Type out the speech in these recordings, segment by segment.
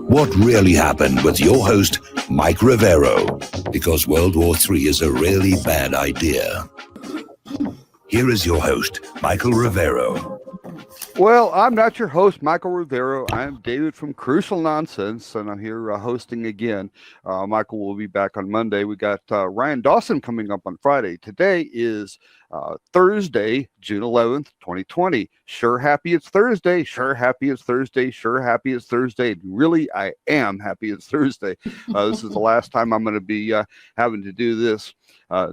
What really happened with your host, Mike Rivero, because World War III is a really bad idea. Here is your host, Michael Rivero. Well, I'm not your host, Michael Rivero. I'm David from Crucial Nonsense, and I'm here hosting again. Michael will be back on Monday. We got Ryan Dawson coming up on Friday. Today is Thursday, June 11th, 2020. Sure happy it's Thursday. Sure happy it's Thursday. Sure happy it's Thursday. Really, I am happy it's Thursday. This is the last time I'm going to be having to do this.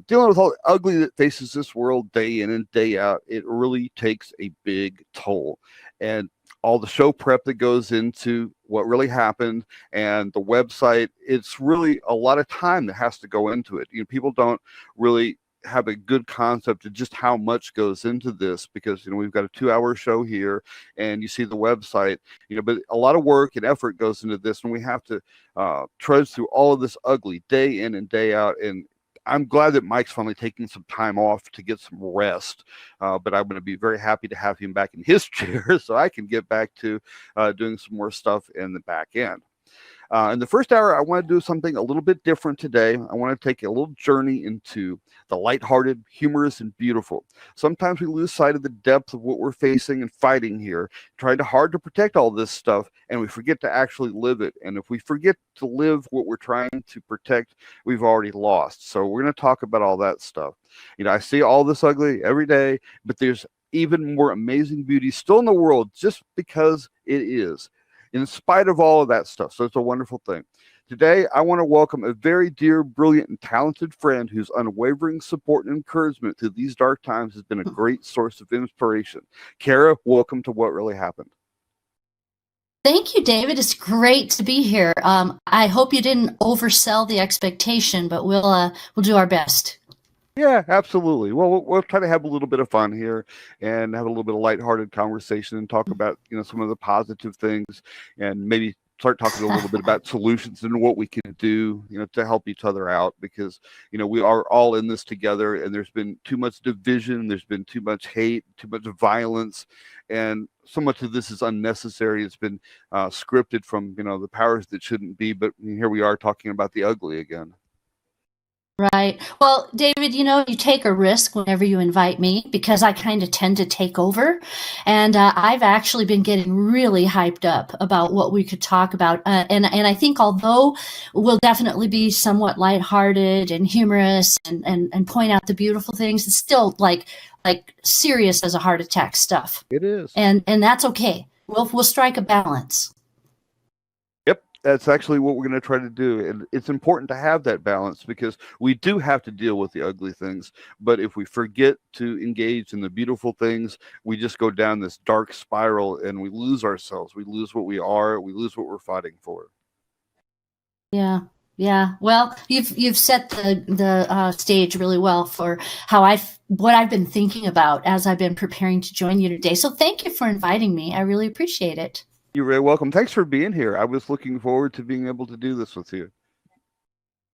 Dealing with all the ugly that faces this world day in and day out, it really takes a big toll. And all the show prep that goes into what really happened and the website, it's really a lot of time that has to go into it. You know, people don't really have a good concept of just how much goes into this, because we've got a 2-hour show here and you see the website, but a lot of work and effort goes into this, and we have to trudge through all of this ugly day in and day out. And I'm glad that Mike's finally taking some time off to get some rest, but I'm going to be very happy to have him back in his chair so I can get back to doing some more stuff in the back end. In the first hour, I want to do something a little bit different today. I want to take a little journey into the lighthearted, humorous, and beautiful. Sometimes we lose sight of the depth of what we're facing and fighting here, trying hard to protect all this stuff, and we forget to actually live it. And if we forget to live what we're trying to protect, we've already lost. So we're going to talk about all that stuff. I see all this ugly every day, but there's even more amazing beauty still in the world just because it is, in spite of all of that stuff. So it's a wonderful thing. Today, I want to welcome a very dear, brilliant, and talented friend whose unwavering support and encouragement through these dark times has been a great source of inspiration. Kara, welcome to What Really Happened. Thank you, David. It's great to be here. I hope you didn't oversell the expectation, but we'll do our best. Yeah, absolutely. Well, we'll try to have a little bit of fun here and have a little bit of lighthearted conversation and talk about, some of the positive things, and maybe start talking a little bit about solutions and what we can do, to help each other out, because, we are all in this together, and there's been too much division. There's been too much hate, too much violence, and so much of this is unnecessary. It's been scripted from, the powers that shouldn't be, but here we are talking about the ugly again. Right. Well, David, you take a risk whenever you invite me, because I kind of tend to take over. And I've actually been getting really hyped up about what we could talk about. And I think although we'll definitely be somewhat lighthearted and humorous and point out the beautiful things, it's still like serious as a heart attack stuff. It is. And that's okay. We'll strike a balance. That's actually what we're going to try to do. And it's important to have that balance, because we do have to deal with the ugly things. But if we forget to engage in the beautiful things, we just go down this dark spiral and we lose ourselves. We lose what we are. We lose what we're fighting for. Yeah. Well, you've set the stage really well for what I've been thinking about as I've been preparing to join you today. So thank you for inviting me. I really appreciate it. You're very welcome. Thanks for being here. I was looking forward to being able to do this with you.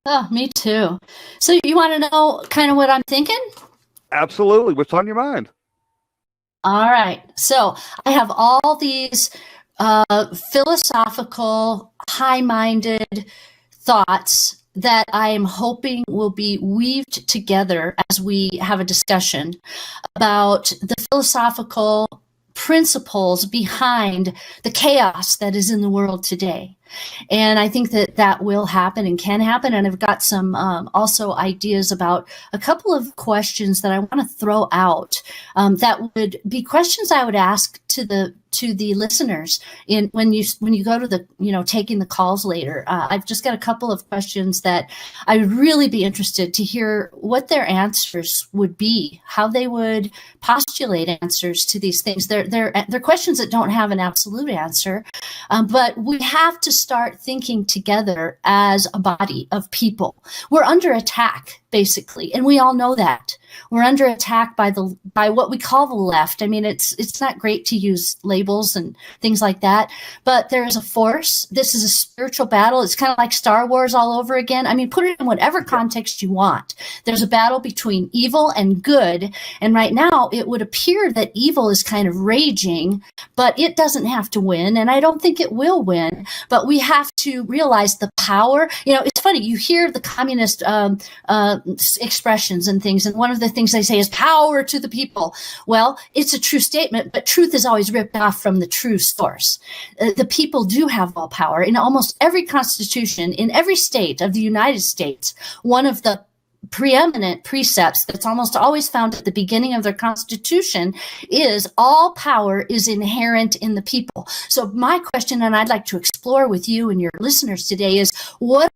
Oh, me too. So you want to know kind of what I'm thinking? Absolutely. What's on your mind? All right. So I have all these philosophical, high-minded thoughts that I am hoping will be weaved together as we have a discussion about the philosophical principles behind the chaos that is in the world today. And I think that will happen and can happen. And I've got some also ideas about a couple of questions that I want to throw out that would be questions I would ask to the listeners when you go to the taking the calls later. I've just got a couple of questions that I would really be interested to hear what their answers would be, how they would postulate answers to these things. They're questions that don't have an absolute answer, but we have to start thinking together as a body of people. We're under attack, basically, and we all know that. We're under attack by what we call the left. I mean, it's not great to use labels labels and things like that. But there is a force. This is a spiritual battle. It's kind of like Star Wars all over again. I mean, put it in whatever context you want. There's a battle between evil and good. And right now, it would appear that evil is kind of raging, but it doesn't have to win. And I don't think it will win. But we have to realize the power. You know, it's funny. You hear the communist expressions and things. And one of the things they say is power to the people. Well, it's a true statement, but truth is always ripped off from the true source. The people do have all power. In almost every constitution, in every state of the United States, one of the preeminent precepts that's almost always found at the beginning of their constitution is all power is inherent in the people. So my question, and I'd like to explore with you and your listeners today, is what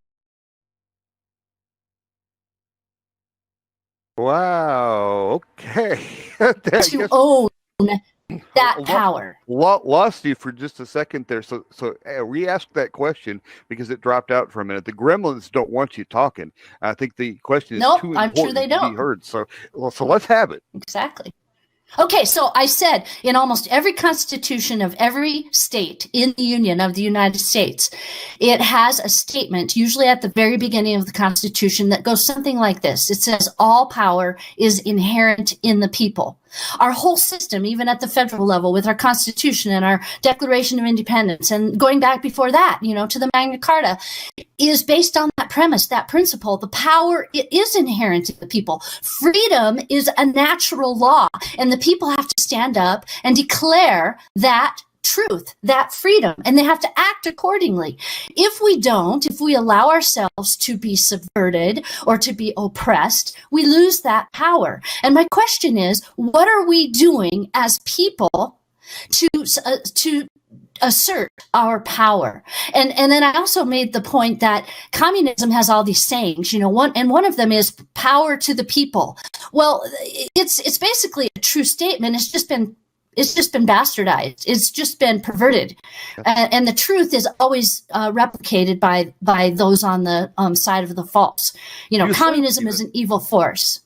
Wow. Okay. to own that power? Lost you for just a second there. So re-ask that question because it dropped out for a minute. The gremlins don't want you talking. I think the question is too important I'm sure they to don't. be heard. So let's have it. Exactly. Okay, so I said in almost every constitution of every state in the Union of the United States, it has a statement, usually at the very beginning of the Constitution, that goes something like this. It says, all power is inherent in the people. Our whole system, even at the federal level, with our Constitution and our Declaration of Independence, and going back before that, you know, to the Magna Carta, is based on that premise, that principle. The power, it is inherent in the people. Freedom is a natural law, and the people have to stand up and declare that truth, that freedom, and they have to act accordingly. If we don't, if we allow ourselves to be subverted or to be oppressed, we lose that power. And my question is, what are we doing as people to assert our power? And then I also made the point that communism has all these sayings, you know, one of them is power to the people. Well, it's basically a true statement. It's just been bastardized. It's just been perverted. And the truth is always replicated by those on the side of the false. You know, communism is an evil force.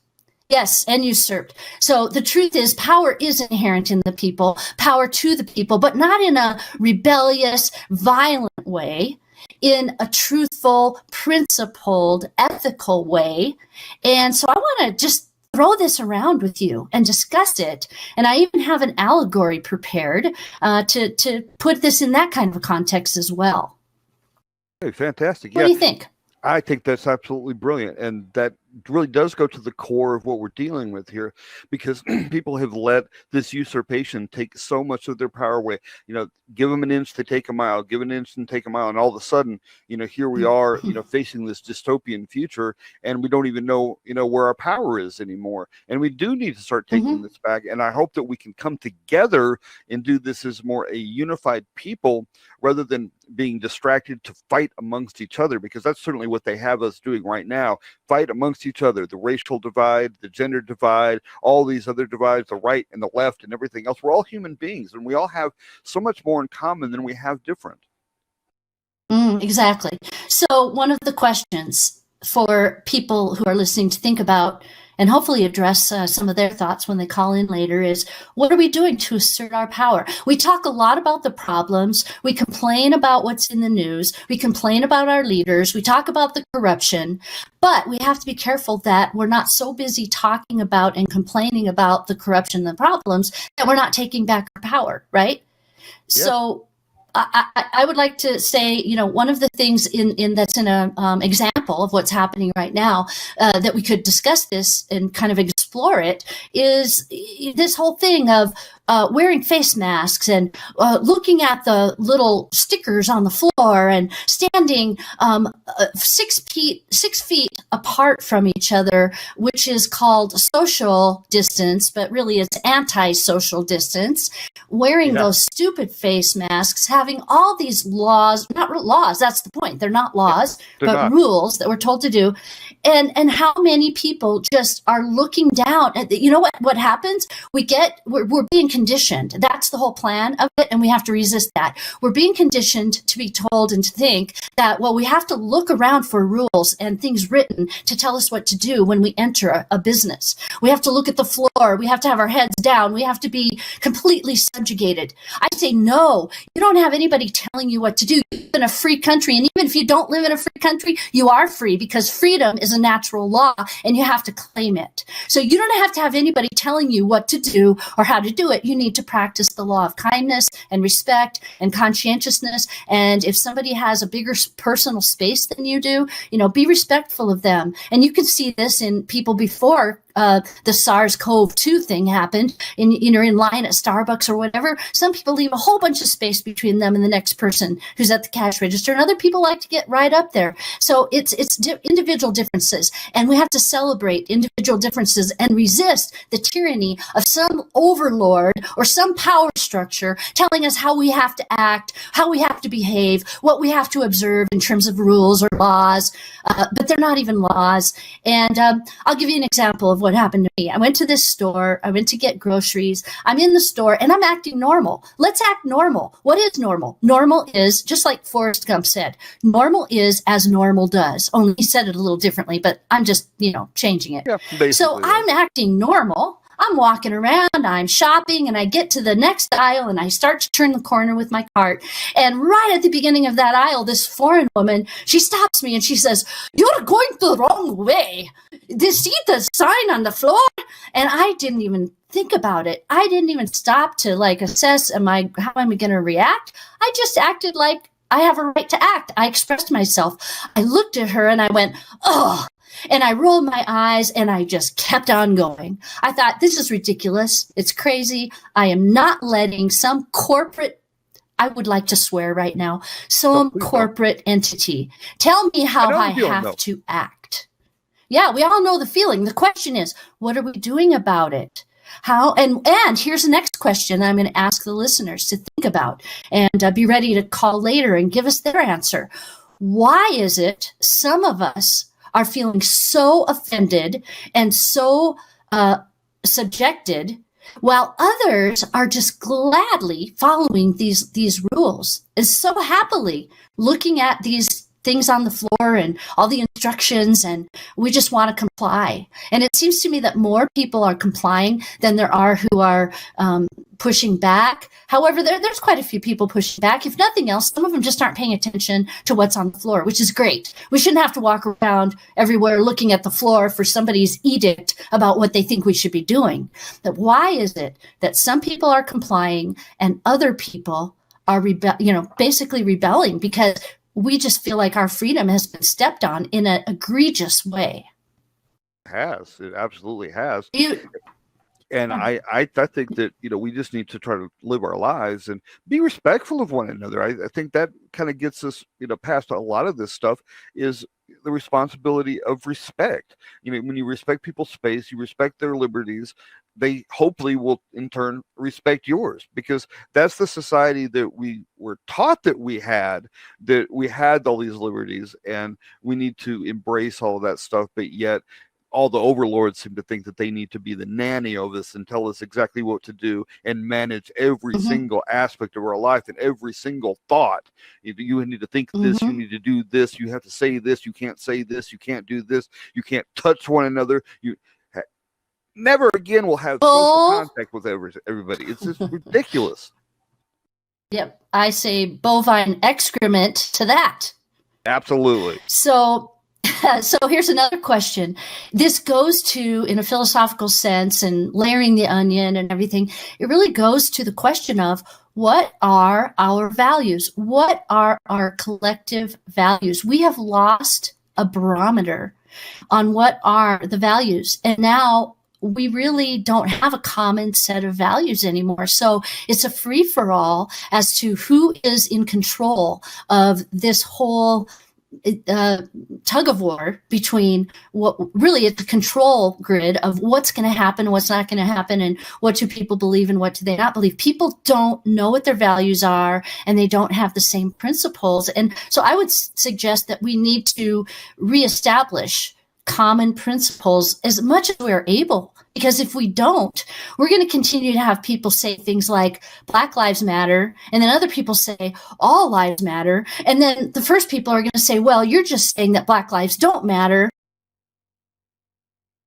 Yes, and usurped. So the truth is power is inherent in the people, power to the people, but not in a rebellious, violent way, in a truthful, principled, ethical way. And so I want to just throw this around with you and discuss it. And I even have an allegory prepared to put this in that kind of a context as well. Hey, fantastic. What do you think? I think that's absolutely brilliant. And that really does go to the core of what we're dealing with here, because people have let this usurpation take so much of their power away. You know, give them an inch, they take a mile, give an inch and take a mile. And all of a sudden, you know, here we are, you know, facing this dystopian future, and we don't even know, you know, where our power is anymore. And we do need to start taking this back. And I hope that we can come together and do this as more a unified people rather than being distracted to fight amongst each other, because that's certainly what they have us doing right now. Fight amongst each other, the racial divide, the gender divide, all these other divides, the right and the left and everything else. We're all human beings, and we all have so much more in common than we have different. Exactly. So one of the questions for people who are listening to think about and hopefully address some of their thoughts when they call in later is, what are we doing to assert our power? We talk a lot about the problems. We complain about what's in the news. We complain about our leaders. We talk about the corruption. But we have to be careful that we're not so busy talking about and complaining about the corruption and the problems that we're not taking back our power, right? Yeah. So I would like to say, you know, one of the things in that's in a example of what's happening right now that we could discuss this and kind of explore it is this whole thing of wearing face masks and looking at the little stickers on the floor and standing 6 feet apart from each other, which is called social distance, but really it's anti-social distance, wearing those stupid face masks, having all these laws, not laws, that's the point. They're not laws, but rules that we're told to do. And how many people just are looking down at you know what happens? We're being conditioned. That's the whole plan of it, and we have to resist that. We're being conditioned to be told and to think that, well, we have to look around for rules and things written to tell us what to do when we enter a business. We have to look at the floor. We have to have our heads down. We have to be completely subjugated. I say, no, you don't have anybody telling you what to do. You live in a free country, and even if you don't live in a free country, you are free, because freedom is a natural law, and you have to claim it. So you don't have to have anybody telling you what to do or how to do it. You need to practice the law of kindness and respect and conscientiousness. And if somebody has a bigger personal space than you do, be respectful of them. And you can see this in people before the SARS-CoV-2 thing happened, in line at Starbucks or whatever. Some people leave a whole bunch of space between them and the next person who's at the cash register, and other people like to get right up there. So it's individual differences, and we have to celebrate individual differences and resist the tyranny of some overlord or some power structure telling us how we have to act, how we have to behave, what we have to observe in terms of rules or laws, but they're not even laws. And I'll give you an example of what happened to me. I went to this store. I went to get groceries. I'm in the store and I'm acting normal. Let's act normal. What is normal? Normal is, just like Forrest Gump said, normal is as normal does. Only he said it a little differently, but I'm just, changing it. Yeah, so I'm acting normal. I'm walking around, I'm shopping, and I get to the next aisle and I start to turn the corner with my cart. And right at the beginning of that aisle, this foreign woman, she stops me and she says, "You're going the wrong way. See the sign on the floor?" And I didn't even think about it. I didn't even stop to assess, how am I going to react? I just acted like I have a right to act. I expressed myself. I looked at her and I went, "Oh." And I rolled my eyes and I just kept on going. I thought, this is ridiculous. It's crazy. I am not letting some corporate, I would like to swear right now, some corporate entity tell me how I have to act. Yeah, we all know the feeling. The question is, what are we doing about it? How? And here's the next question I'm going to ask the listeners to think about, and be ready to call later and give us their answer. Why is it some of us are feeling so offended and so subjected, while others are just gladly following these rules, and so happily looking at these things on the floor and all the instructions, and we just want to comply? And it seems to me that more people are complying than there are who are pushing back. However, there's quite a few people pushing back. If nothing else, some of them just aren't paying attention to what's on the floor, which is great. We shouldn't have to walk around everywhere looking at the floor for somebody's edict about what they think we should be doing. But why is it that some people are complying and other people are basically rebelling because we just feel like our freedom has been stepped on in an egregious way? It absolutely has. And I think that, we just need to try to live our lives and be respectful of one another. I think that kind of gets us, past a lot of this stuff, is the responsibility of respect. When you respect people's space, you respect their liberties, they hopefully will in turn respect yours, because that's the society that we were taught that we had all these liberties, and we need to embrace all of that stuff. But yet all the overlords seem to think that they need to be the nanny of us and tell us exactly what to do and manage every single aspect of our life and every single thought. You need to think this, you need to do this, you have to say this, you can't say this, you can't do this, you can't touch one another. You never again will have social contact with everybody. It's just ridiculous. Yep. I say bovine excrement to that. Absolutely. So here's another question. This goes to, in a philosophical sense, and layering the onion and everything, it really goes to the question of, what are our values? What are our collective values? We have lost a barometer on what are the values. And now we really don't have a common set of values anymore. So it's a free-for-all as to who is in control of this whole tug of war between what really it's the control grid of what's going to happen, what's not going to happen, and what do people believe and what do they not believe. People don't know what their values are, and they don't have the same principles. And so I would suggest that we need to reestablish common principles as much as we're able. Because if we don't, we're going to continue to have people say things like Black Lives Matter, and then other people say all lives matter. And then the first people are going to say, well, you're just saying that Black lives don't matter.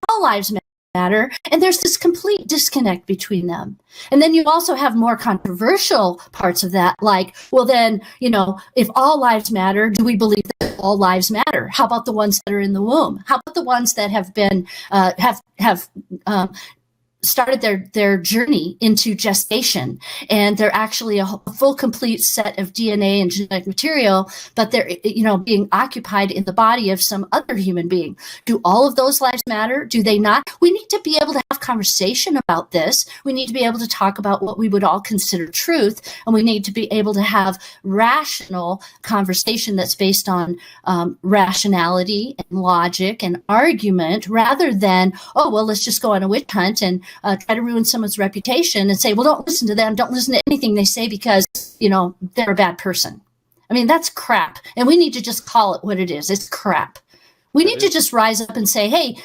All lives matter. And there's this complete disconnect between them. And then you also have more controversial parts of that, like, well, then, if all lives matter, do we believe that all lives matter? How about the ones that are in the womb? How about the ones that have been, started their journey into gestation, and they're actually a full complete set of DNA and genetic material, but they're being occupied in the body of some other human being? Do all of those lives matter? Do they not? We need to be able to have conversation about this. We need to be able to talk about what we would all consider truth, and we need to be able to have rational conversation that's based on rationality and logic and argument, rather than, oh, well, let's just go on a witch hunt and try to ruin someone's reputation and say, well, don't listen to them. Don't listen to anything they say because, they're a bad person. I mean, that's crap. And we need to just call it what it is. It's crap. We need to just rise up and say, hey,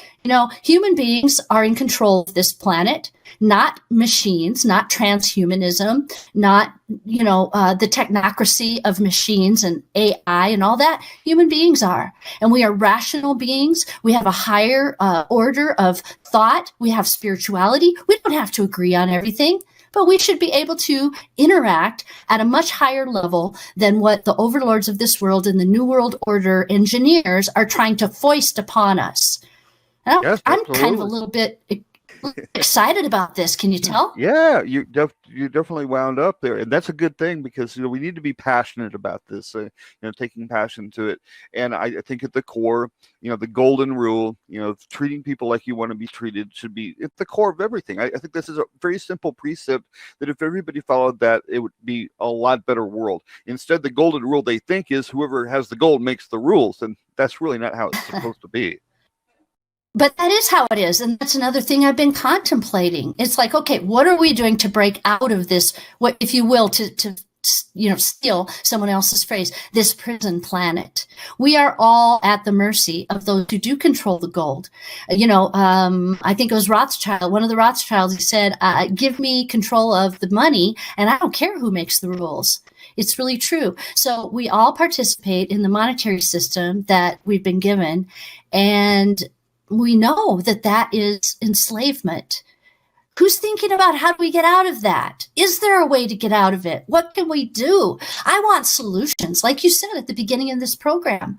human beings are in control of this planet, not machines, not transhumanism, not, the technocracy of machines and AI and all that. Human beings are. And we are rational beings. We have a higher order of thought. We have spirituality. We don't have to agree on everything, but we should be able to interact at a much higher level than what the overlords of this world and the New World Order engineers are trying to foist upon us. Yes, I'm kind of a little bit excited about this. Can you tell? Yeah, you definitely wound up there, and that's a good thing, because we need to be passionate about this. Taking passion to it, and I think at the core, the golden rule, treating people like you want to be treated, should be at the core of everything. I think this is a very simple precept that if everybody followed that, it would be a lot better world. Instead, the golden rule they think is whoever has the gold makes the rules, and that's really not how it's supposed to be. But that is how it is. And that's another thing I've been contemplating. It's like, okay, what are we doing to break out of this, what, if you will, to steal someone else's phrase, this prison planet? We are all at the mercy of those who do control the gold. I think it was Rothschild, one of the Rothschilds, he said, give me control of the money, and I don't care who makes the rules. It's really true. So we all participate in the monetary system that we've been given, and we know that is enslavement. Who's thinking about how do we get out of that? Is there a way to get out of it? What can we do? I want solutions. Like you said at the beginning of this program,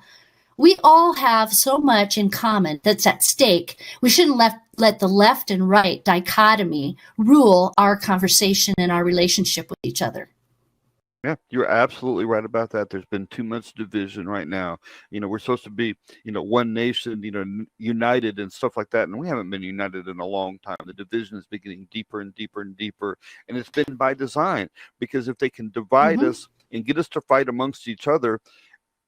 we all have so much in common that's at stake. We shouldn't let the left and right dichotomy rule our conversation and our relationship with each other. Yeah, you're absolutely right about that. There's been too much division right now. We're supposed to be, one nation, united and stuff like that. And we haven't been united in a long time. The division is getting deeper and deeper and deeper. And it's been by design, because if they can divide us and get us to fight amongst each other,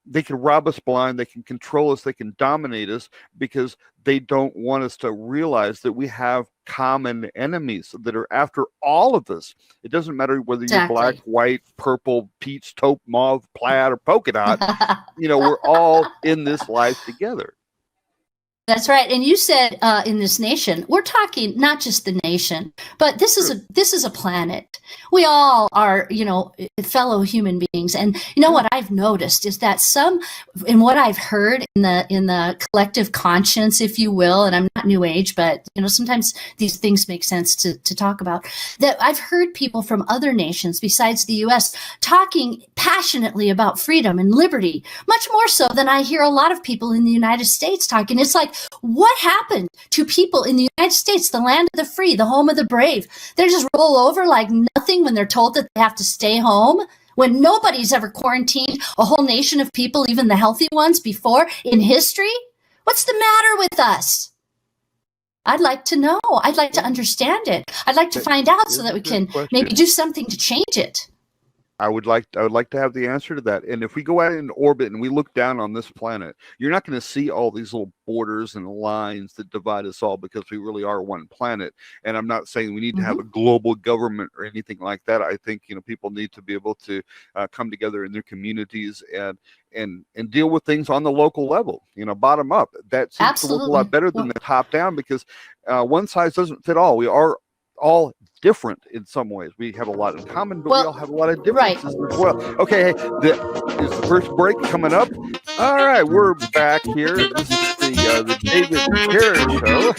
they can rob us blind, they can control us, they can dominate us, because they don't want us to realize that we have common enemies that are after all of us. It doesn't matter whether you're black, white, purple, peach, taupe, mauve, plaid, or polka dot. We're all in this life together. That's right. And you said in this nation, we're talking not just the nation, but this is a planet. We all are, fellow human beings. And what I've noticed is that in what I've heard in the collective conscience, if you will, and I'm not New Age, but sometimes these things make sense to talk about, that I've heard people from other nations besides the US talking passionately about freedom and liberty, much more so than I hear a lot of people in the United States talking. It's like, what happened to people in the United States, the land of the free, the home of the brave? They just roll over like nothing when they're told that they have to stay home, when nobody's ever quarantined a whole nation of people, even the healthy ones, before in history. What's the matter with us? I'd like to know. I'd like to understand it. I'd like to find out so that we can maybe do something to change it. I would like to have the answer to that. And if we go out in orbit and we look down on this planet, you're not going to see all these little borders and lines that divide us all, because we really are one planet. And I'm not saying we need to have a global government or anything like that. I think, people need to be able to come together in their communities and deal with things on the local level, bottom up. That seems to work a lot better than the top down, because one size doesn't fit all. We are all different in some ways. We have a lot in common, but we all have a lot of differences as well. Okay, is the first break coming up? All right, we're back here. This is the David Rivero Show.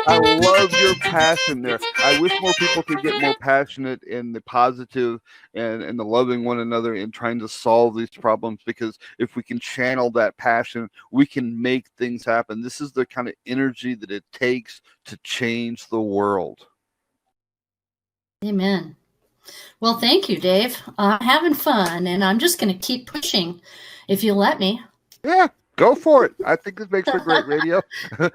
I love your passion there. I wish more people could get more passionate in the positive and the loving one another in trying to solve these problems, because if we can channel that passion, we can make things happen. This is the kind of energy that it takes to change the world. Amen. Well, thank you, Dave. I'm having fun, and I'm just going to keep pushing if you'll let me. Yeah, go for it. I think this makes for great radio.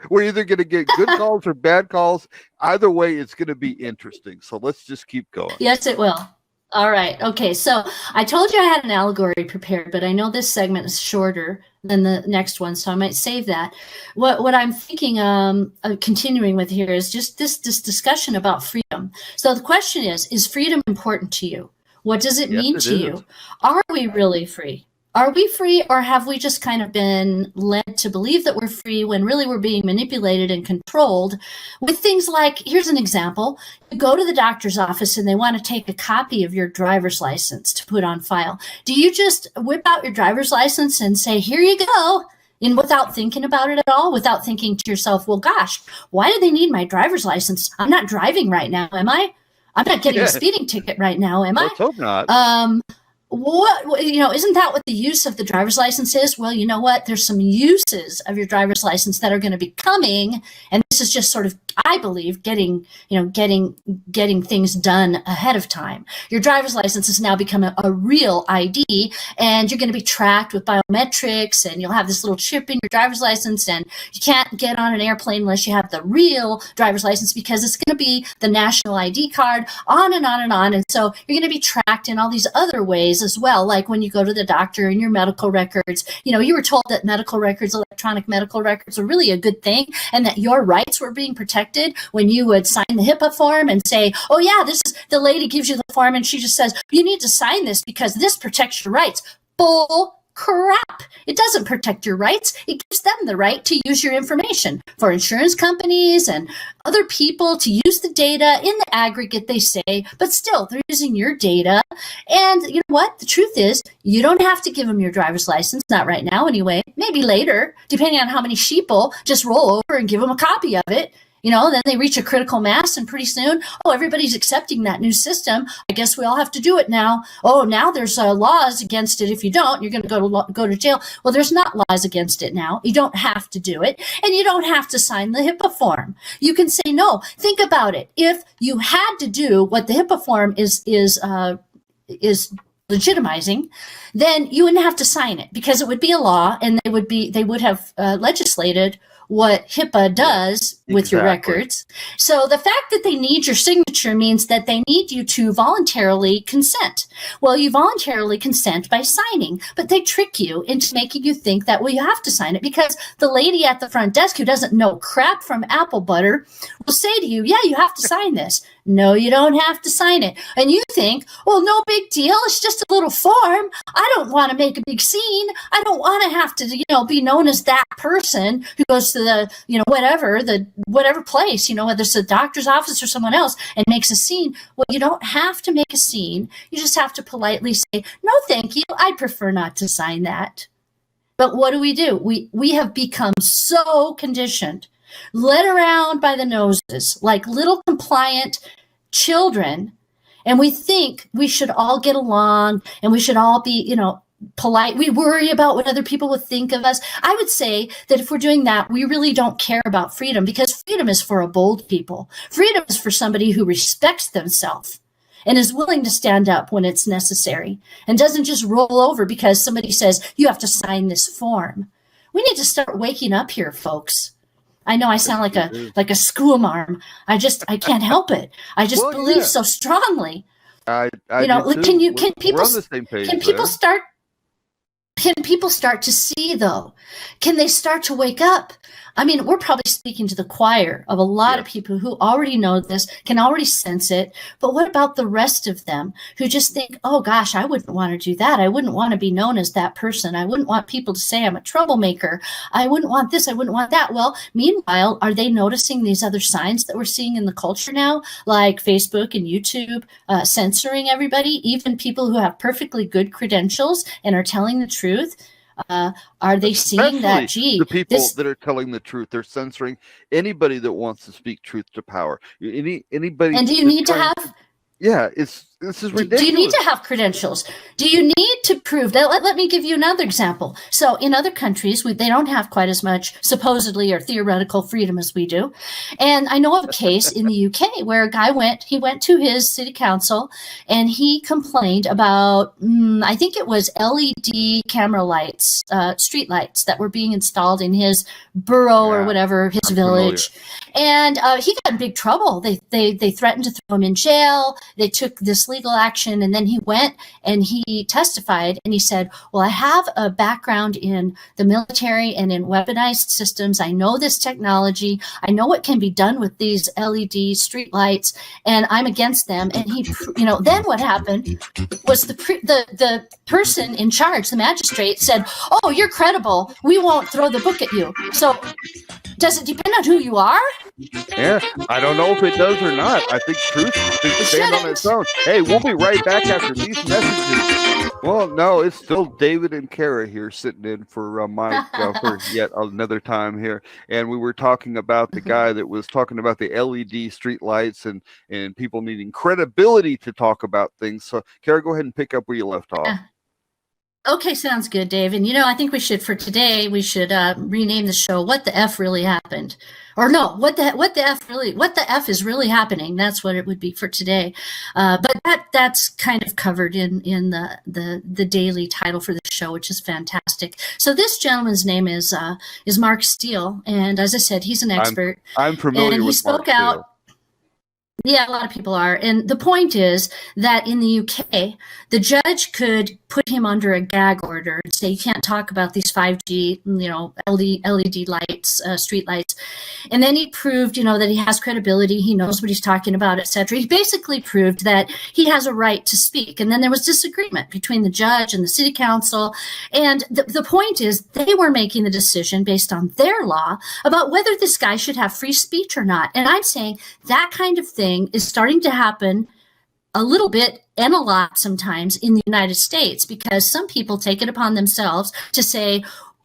We're either going to get good calls or bad calls. Either way, it's going to be interesting. So let's just keep going. Yes, it will. All right. Okay. So I told you I had an allegory prepared, but I know this segment is shorter than the next one, so I might save that. What I'm thinking of continuing with here is just this discussion about freedom. So the question is freedom important to you? What does it mean to you? Are we really free? Are we free, or have we just kind of been led to believe that we're free when really we're being manipulated and controlled with things like, here's an example. You go to the doctor's office and they want to take a copy of your driver's license to put on file. Do you just whip out your driver's license and say, here you go, and without thinking about it at all, without thinking to yourself, well, gosh, why do they need my driver's license? I'm not driving right now, am I? I'm not getting a speeding ticket right now, am I? Let's hope not. Isn't that what the use of the driver's license is? Well, you know what? There's some uses of your driver's license that are going to be coming, and this is just sort of, I believe, getting things done ahead of time. Your driver's license has now become a real ID, and you're going to be tracked with biometrics, and you'll have this little chip in your driver's license, and you can't get on an airplane unless you have the real driver's license, because it's going to be the national ID card, on and on and on. And so you're going to be tracked in all these other ways as well, like when you go to the doctor and your medical records. You were told that medical records, electronic medical records, are really a good thing, and that your rights were being protected when you would sign the HIPAA form and say, oh yeah, this is, the lady gives you the form and she just says, you need to sign this because this protects your rights. Bull crap. It doesn't protect your rights. It gives them the right to use your information for insurance companies and other people to use the data in the aggregate, they say, but still they're using your data. And you know what? The truth is, you don't have to give them your driver's license, not right now anyway, maybe later, depending on how many sheeple just roll over and give them a copy of it. Then they reach a critical mass, and pretty soon, everybody's accepting that new system. I guess we all have to do it now. Oh, now there's laws against it. If you don't, you're going to go to jail. Well, there's not laws against it now. You don't have to do it, and you don't have to sign the HIPAA form. You can say no. Think about it. If you had to do what the HIPAA form is legitimizing, then you wouldn't have to sign it, because it would be a law, and they would have legislated what HIPAA does with your records. So the fact that they need your signature means that they need you to voluntarily consent. Well, you voluntarily consent by signing, but they trick you into making you think that, well, you have to sign it, because the lady at the front desk who doesn't know crap from apple butter will say to you, yeah, you have to sign this. No, you don't have to sign it. And you think, well, no big deal. It's just a little form. I don't want to make a big scene. I don't want to have to, be known as that person who goes to the, whatever place, whether it's a doctor's office or someone else, and makes a scene. Well, you don't have to make a scene. You just have to politely say, no, thank you. I'd prefer not to sign that. But what do? We have become so conditioned, led around by the noses like little compliant children, and we think we should all get along and we should all be, polite. We worry about what other people would think of us. I would say that if we're doing that, we really don't care about freedom, because freedom is for a bold people. Freedom is for somebody who respects themselves and is willing to stand up when it's necessary, and doesn't just roll over because somebody says, you have to sign this form. We need to start waking up here, folks. I know I sound like a school marm. I can't help it. I just believe so strongly I You know, do too. can people We're on the same page can people there. start can people start to see, though? Can they start to wake up? I mean, we're probably speaking to the choir of a lot of Yes. people who already know this, can already sense it. But what about the rest of them who just think, oh gosh, I wouldn't want to do that. I wouldn't want to be known as that person. I wouldn't want people to say I'm a troublemaker. I wouldn't want this. I wouldn't want that. Well, meanwhile, are they noticing these other signs that we're seeing in the culture now, like Facebook and YouTube censoring everybody, even people who have perfectly good credentials and are telling the truth? Are they seeing that, Especially the people that are telling the truth? They're censoring anybody that wants to speak truth to power. Anybody. And do you that's need to trying have Yeah, this is ridiculous. Do you need to have credentials? Do you need to prove that? Let me give you another example. So in other countries, they don't have quite as much supposedly or theoretical freedom as we do. And I know of a case in the UK where a guy went to his city council and he complained about, I think it was LED camera lights, street lights that were being installed in his borough or whatever, his village. And he got in big trouble. They threatened to throw him in jail. They took this legal action, and then he went and he testified, and he said, well, I have a background in the military and in weaponized systems. I know this technology. I know what can be done with these LED street lights, and I'm against them. And he, then what happened was the person in charge, the magistrate, said, oh, you're credible. We won't throw the book at you. So does it depend on who you are? Yeah, I don't know if it does or not. I think truth should stand on its own. Hey, we'll be right back after these messages. Well, no, it's still David and Kara here sitting in for Mike for yet another time here. And we were talking about the guy that was talking about the LED street lights and people needing credibility to talk about things. So, Kara, go ahead and pick up where you left off. Okay, sounds good, Dave. And for today, we should rename the show "What the F Really Happened," or no, what the F is really happening. That's what it would be for today. But that's kind of covered in the daily title for the show, which is fantastic. So this gentleman's name is Mark Steele, and as I said, he's an expert. I'm familiar and he with spoke Mark out. Steele. Yeah, a lot of people are. And the point is that in the UK, the judge could put him under a gag order and say, you can't talk about these 5G, LED lights, street lights. And then he proved, that he has credibility. He knows what he's talking about, etc. He basically proved that he has a right to speak. And then there was disagreement between the judge and the city council. And the point is they were making the decision based on their law about whether this guy should have free speech or not. And I'm saying that kind of thing is starting to happen a little bit and a lot sometimes in the United States, because some people take it upon themselves to say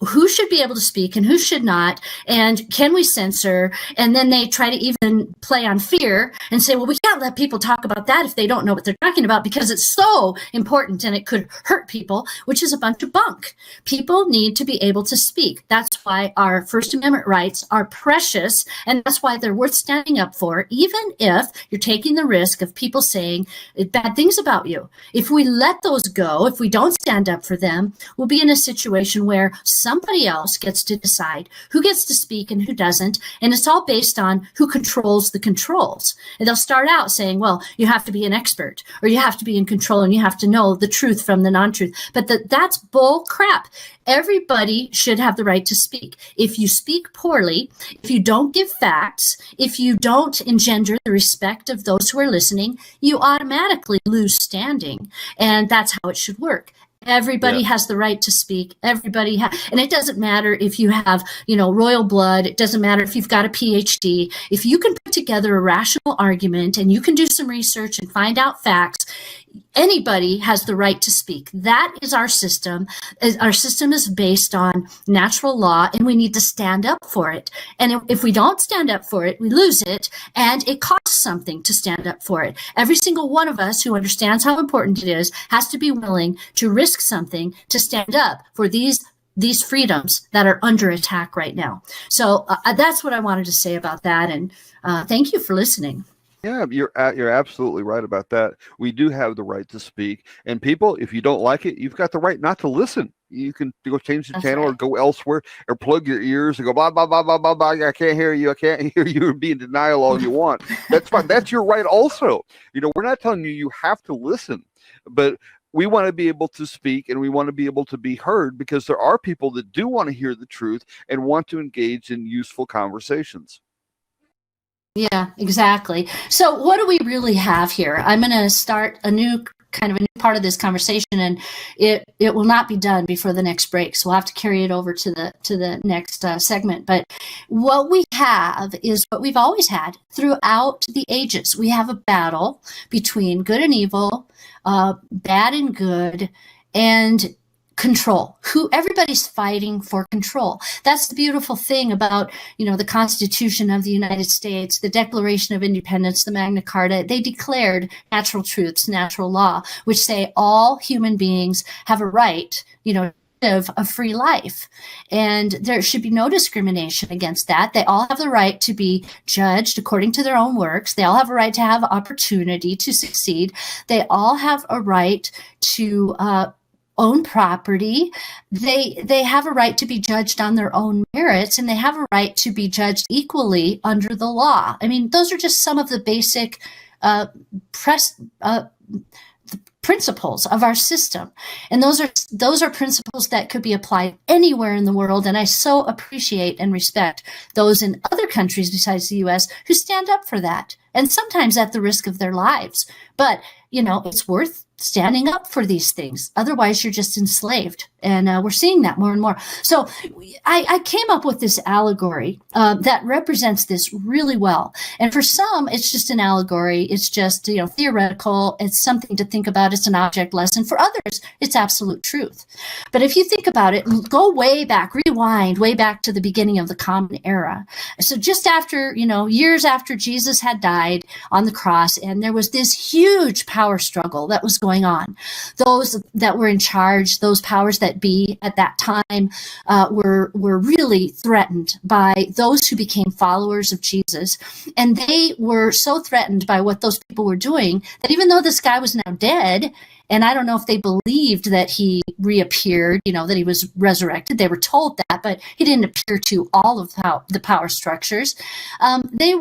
who should be able to speak and who should not, and can we censor? And then they try to even play on fear and say, well, we can't let people talk about that if they don't know what they're talking about because it's so important and it could hurt people, which is a bunch of bunk. People need to be able to speak. That's why our First Amendment rights are precious, and that's why they're worth standing up for, even if you're taking the risk of people saying bad things about you. If we let those go, if we don't stand up for them, we'll be in a situation where somebody else gets to decide who gets to speak and who doesn't. And it's all based on who controls the controls. And they'll start out saying, well, you have to be an expert, or you have to be in control, and you have to know the truth from the non-truth. But that's bull crap. Everybody should have the right to speak. If you speak poorly, if you don't give facts, if you don't engender the respect of those who are listening, you automatically lose standing. And that's how it should work. Everybody has the right to speak. And it doesn't matter if you have, royal blood. It doesn't matter if you've got a PhD. If you can put together a rational argument and you can do some research and find out facts, anybody has the right to speak. That is our system. Our system is based on natural law, and we need to stand up for it. And if we don't stand up for it, we lose it, and it costs something to stand up for it. Every single one of us who understands how important it is has to be willing to risk something to stand up for these freedoms that are under attack right now. So that's what I wanted to say about that, and thank you for listening. Yeah, you're absolutely right about that. We do have the right to speak, and people, if you don't like it, you've got the right not to listen. you can go change the That's channel or right. go elsewhere or plug your ears and go blah blah blah blah blah blah. I can't hear you. I can't hear you. And be in denial all you want. That's fine. That's your right. Also, we're not telling you you have to listen, but we want to be able to speak and we want to be able to be heard because there are people that do want to hear the truth and want to engage in useful conversations. Yeah, exactly. So what do we really have here? I'm going to start a new part of this conversation, and it will not be done before the next break. So we'll have to carry it over to the next segment. But what we have is what we've always had throughout the ages. We have a battle between good and evil, bad and good, and control. Everybody's fighting for control. That's the beautiful thing about, the Constitution of the United States, the Declaration of Independence, the Magna Carta. They declared natural truths, natural law, which say all human beings have a right, to live a free life. And there should be no discrimination against that. They all have the right to be judged according to their own works. They all have a right to have opportunity to succeed. They all have a right to own property. They have a right to be judged on their own merits, and they have a right to be judged equally under the law. I mean, those are just some of the basic principles of our system. And those are principles that could be applied anywhere in the world. And I so appreciate and respect those in other countries besides the US who stand up for that, and sometimes at the risk of their lives. But, it's worth standing up for these things. Otherwise, you're just enslaved. And we're seeing that more and more. So I came up with this allegory that represents this really well. And for some, it's just an allegory. It's just, theoretical. It's something to think about. It's an object lesson. For others, it's absolute truth. But if you think about it, go way back, rewind way back to the beginning of the Common Era. So just after, years after Jesus had died on the cross, and there was this huge power struggle that was going on. Those that were in charge, those powers that be at that time, were really threatened by those who became followers of Jesus. And they were so threatened by what those people were doing that even though this guy was now dead, and I don't know if they believed that he reappeared, that he was resurrected. They were told that, but he didn't appear to all of the power structures. They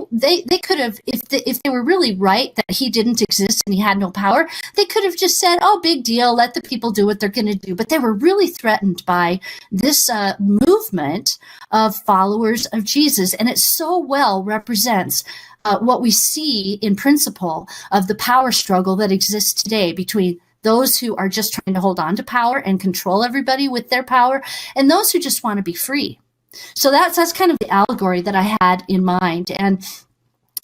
could have, if they were really right that he didn't exist and he had no power, they could have just said, "Oh, big deal. Let the people do what they're going to do." But they were really threatened by this movement of followers of Jesus, and it so well represents what we see in principle of the power struggle that exists today between those who are just trying to hold on to power and control everybody with their power, and those who just want to be free. So that's kind of the allegory that I had in mind. And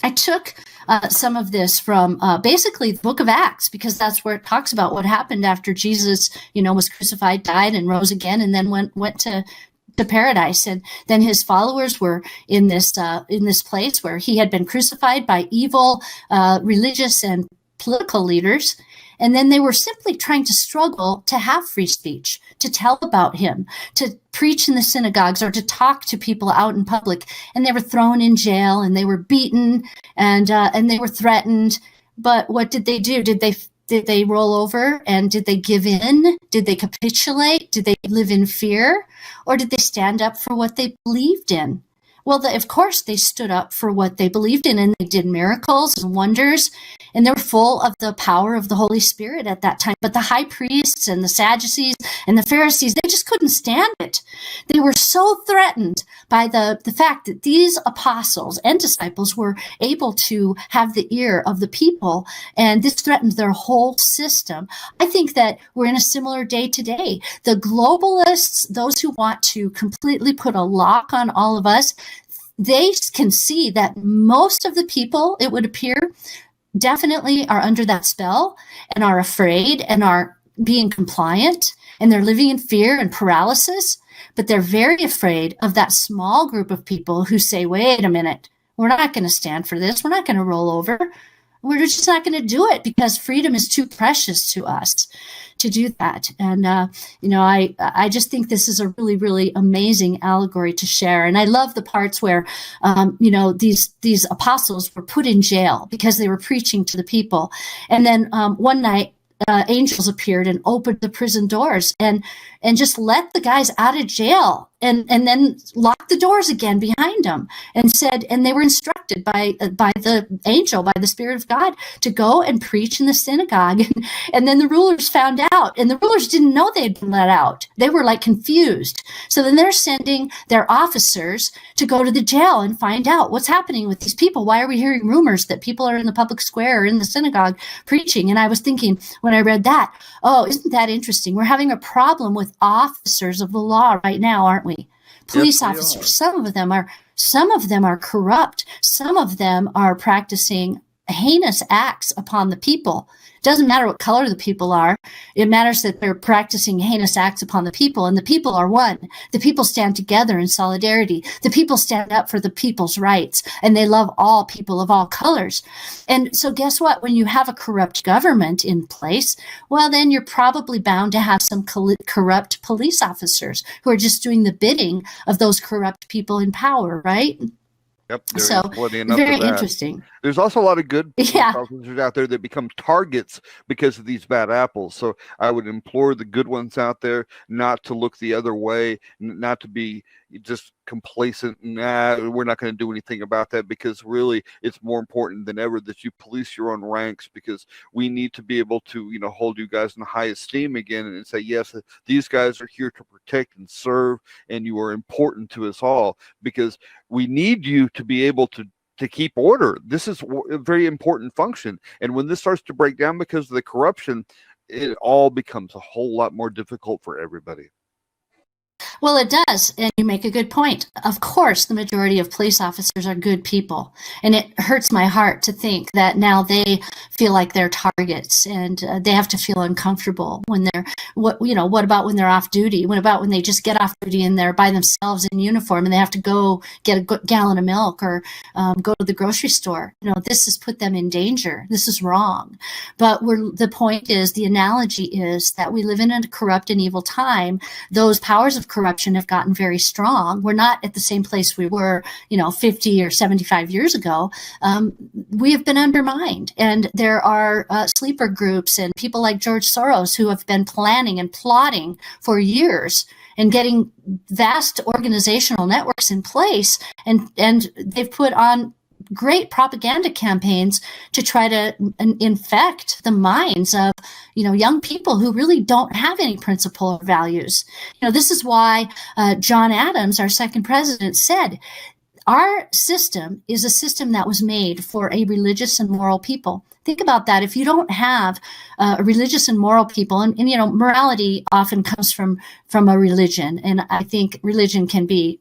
I took some of this from basically the book of Acts, because that's where it talks about what happened after Jesus, was crucified, died, and rose again, and then went to paradise. And then his followers were in this place where he had been crucified by evil religious and political leaders. And then they were simply trying to struggle to have free speech, to tell about him, to preach in the synagogues, or to talk to people out in public. And they were thrown in jail, and they were beaten, and they were threatened. But what did they do? Did they roll over, and did they give in? Did they capitulate? Did they live in fear? Or did they stand up for what they believed in? Well, of course, they stood up for what they believed in, and they did miracles and wonders, and they were full of the power of the Holy Spirit at that time. But the high priests and the Sadducees and the Pharisees, they just couldn't stand it. They were so threatened by the fact that these apostles and disciples were able to have the ear of the people, and this threatened their whole system. I think that we're in a similar day today. The globalists, those who want to completely put a lock on all of us, they can see that most of the people, it would appear, definitely are under that spell and are afraid and are being compliant, and they're living in fear and paralysis. But they're very afraid of that small group of people who say, "Wait a minute, we're not going to stand for this. We're not going to roll over. We're just not going to do it because freedom is too precious to us to do that." And, I just think this is a really, really amazing allegory to share. And I love the parts where, these apostles were put in jail because they were preaching to the people. And then one night, angels appeared and opened the prison doors and just let the guys out of jail and then locked the doors again behind them and said, and they were instructed by the angel, by the Spirit of God, to go and preach in the synagogue. And then the rulers found out, and the rulers didn't know they had been let out. They were like confused. So then they're sending their officers to go to the jail and find out what's happening with these people. Why are we hearing rumors that people are in the public square or in the synagogue preaching? And I was thinking when I read that, oh, isn't that interesting? We're having a problem with officers of the law right now, aren't we? Police officers. Some of them are corrupt. Some of them are practicing heinous acts upon the people. It doesn't matter what color the people are. It matters that they're practicing heinous acts upon the people, and the people are one. The people stand together in solidarity. The people stand up for the people's rights, and they love all people of all colors. And so guess what? When you have a corrupt government in place, well, then you're probably bound to have some corrupt police officers who are just doing the bidding of those corrupt people in power, right? Yep. So very interesting. There's also a lot of good police Yeah. officers out there that become targets because of these bad apples. So I would implore the good ones out there not to look the other way, not to be just complacent. Nah, we're not going to do anything about that, because really it's more important than ever that you police your own ranks, because we need to be able to, hold you guys in high esteem again and say, yes, these guys are here to protect and serve, and you are important to us all, because we need you to be able to keep order. This is a very important function. And when this starts to break down because of the corruption, it all becomes a whole lot more difficult for everybody. Well, it does, and you make a good point. Of course, the majority of police officers are good people, and it hurts my heart to think that now they feel like they're targets, and they have to feel uncomfortable when they're. What about when they're off duty? What about when they just get off duty and they're by themselves in uniform and they have to go get a gallon of milk or go to the grocery store? This has put them in danger. This is wrong. But the point is, the analogy is that we live in a corrupt and evil time. Those powers of corruption have gotten very strong. We're not at the same place we were, 50 or 75 years ago. We have been undermined, and there are sleeper groups and people like George Soros who have been planning and plotting for years and getting vast organizational networks in place, and they've put on great propaganda campaigns to try to infect the minds of, young people who really don't have any principle or values. This is why John Adams, our second president, said, our system is a system that was made for a religious and moral people. Think about that. If you don't have a religious and moral people, and morality often comes from a religion, and I think religion can be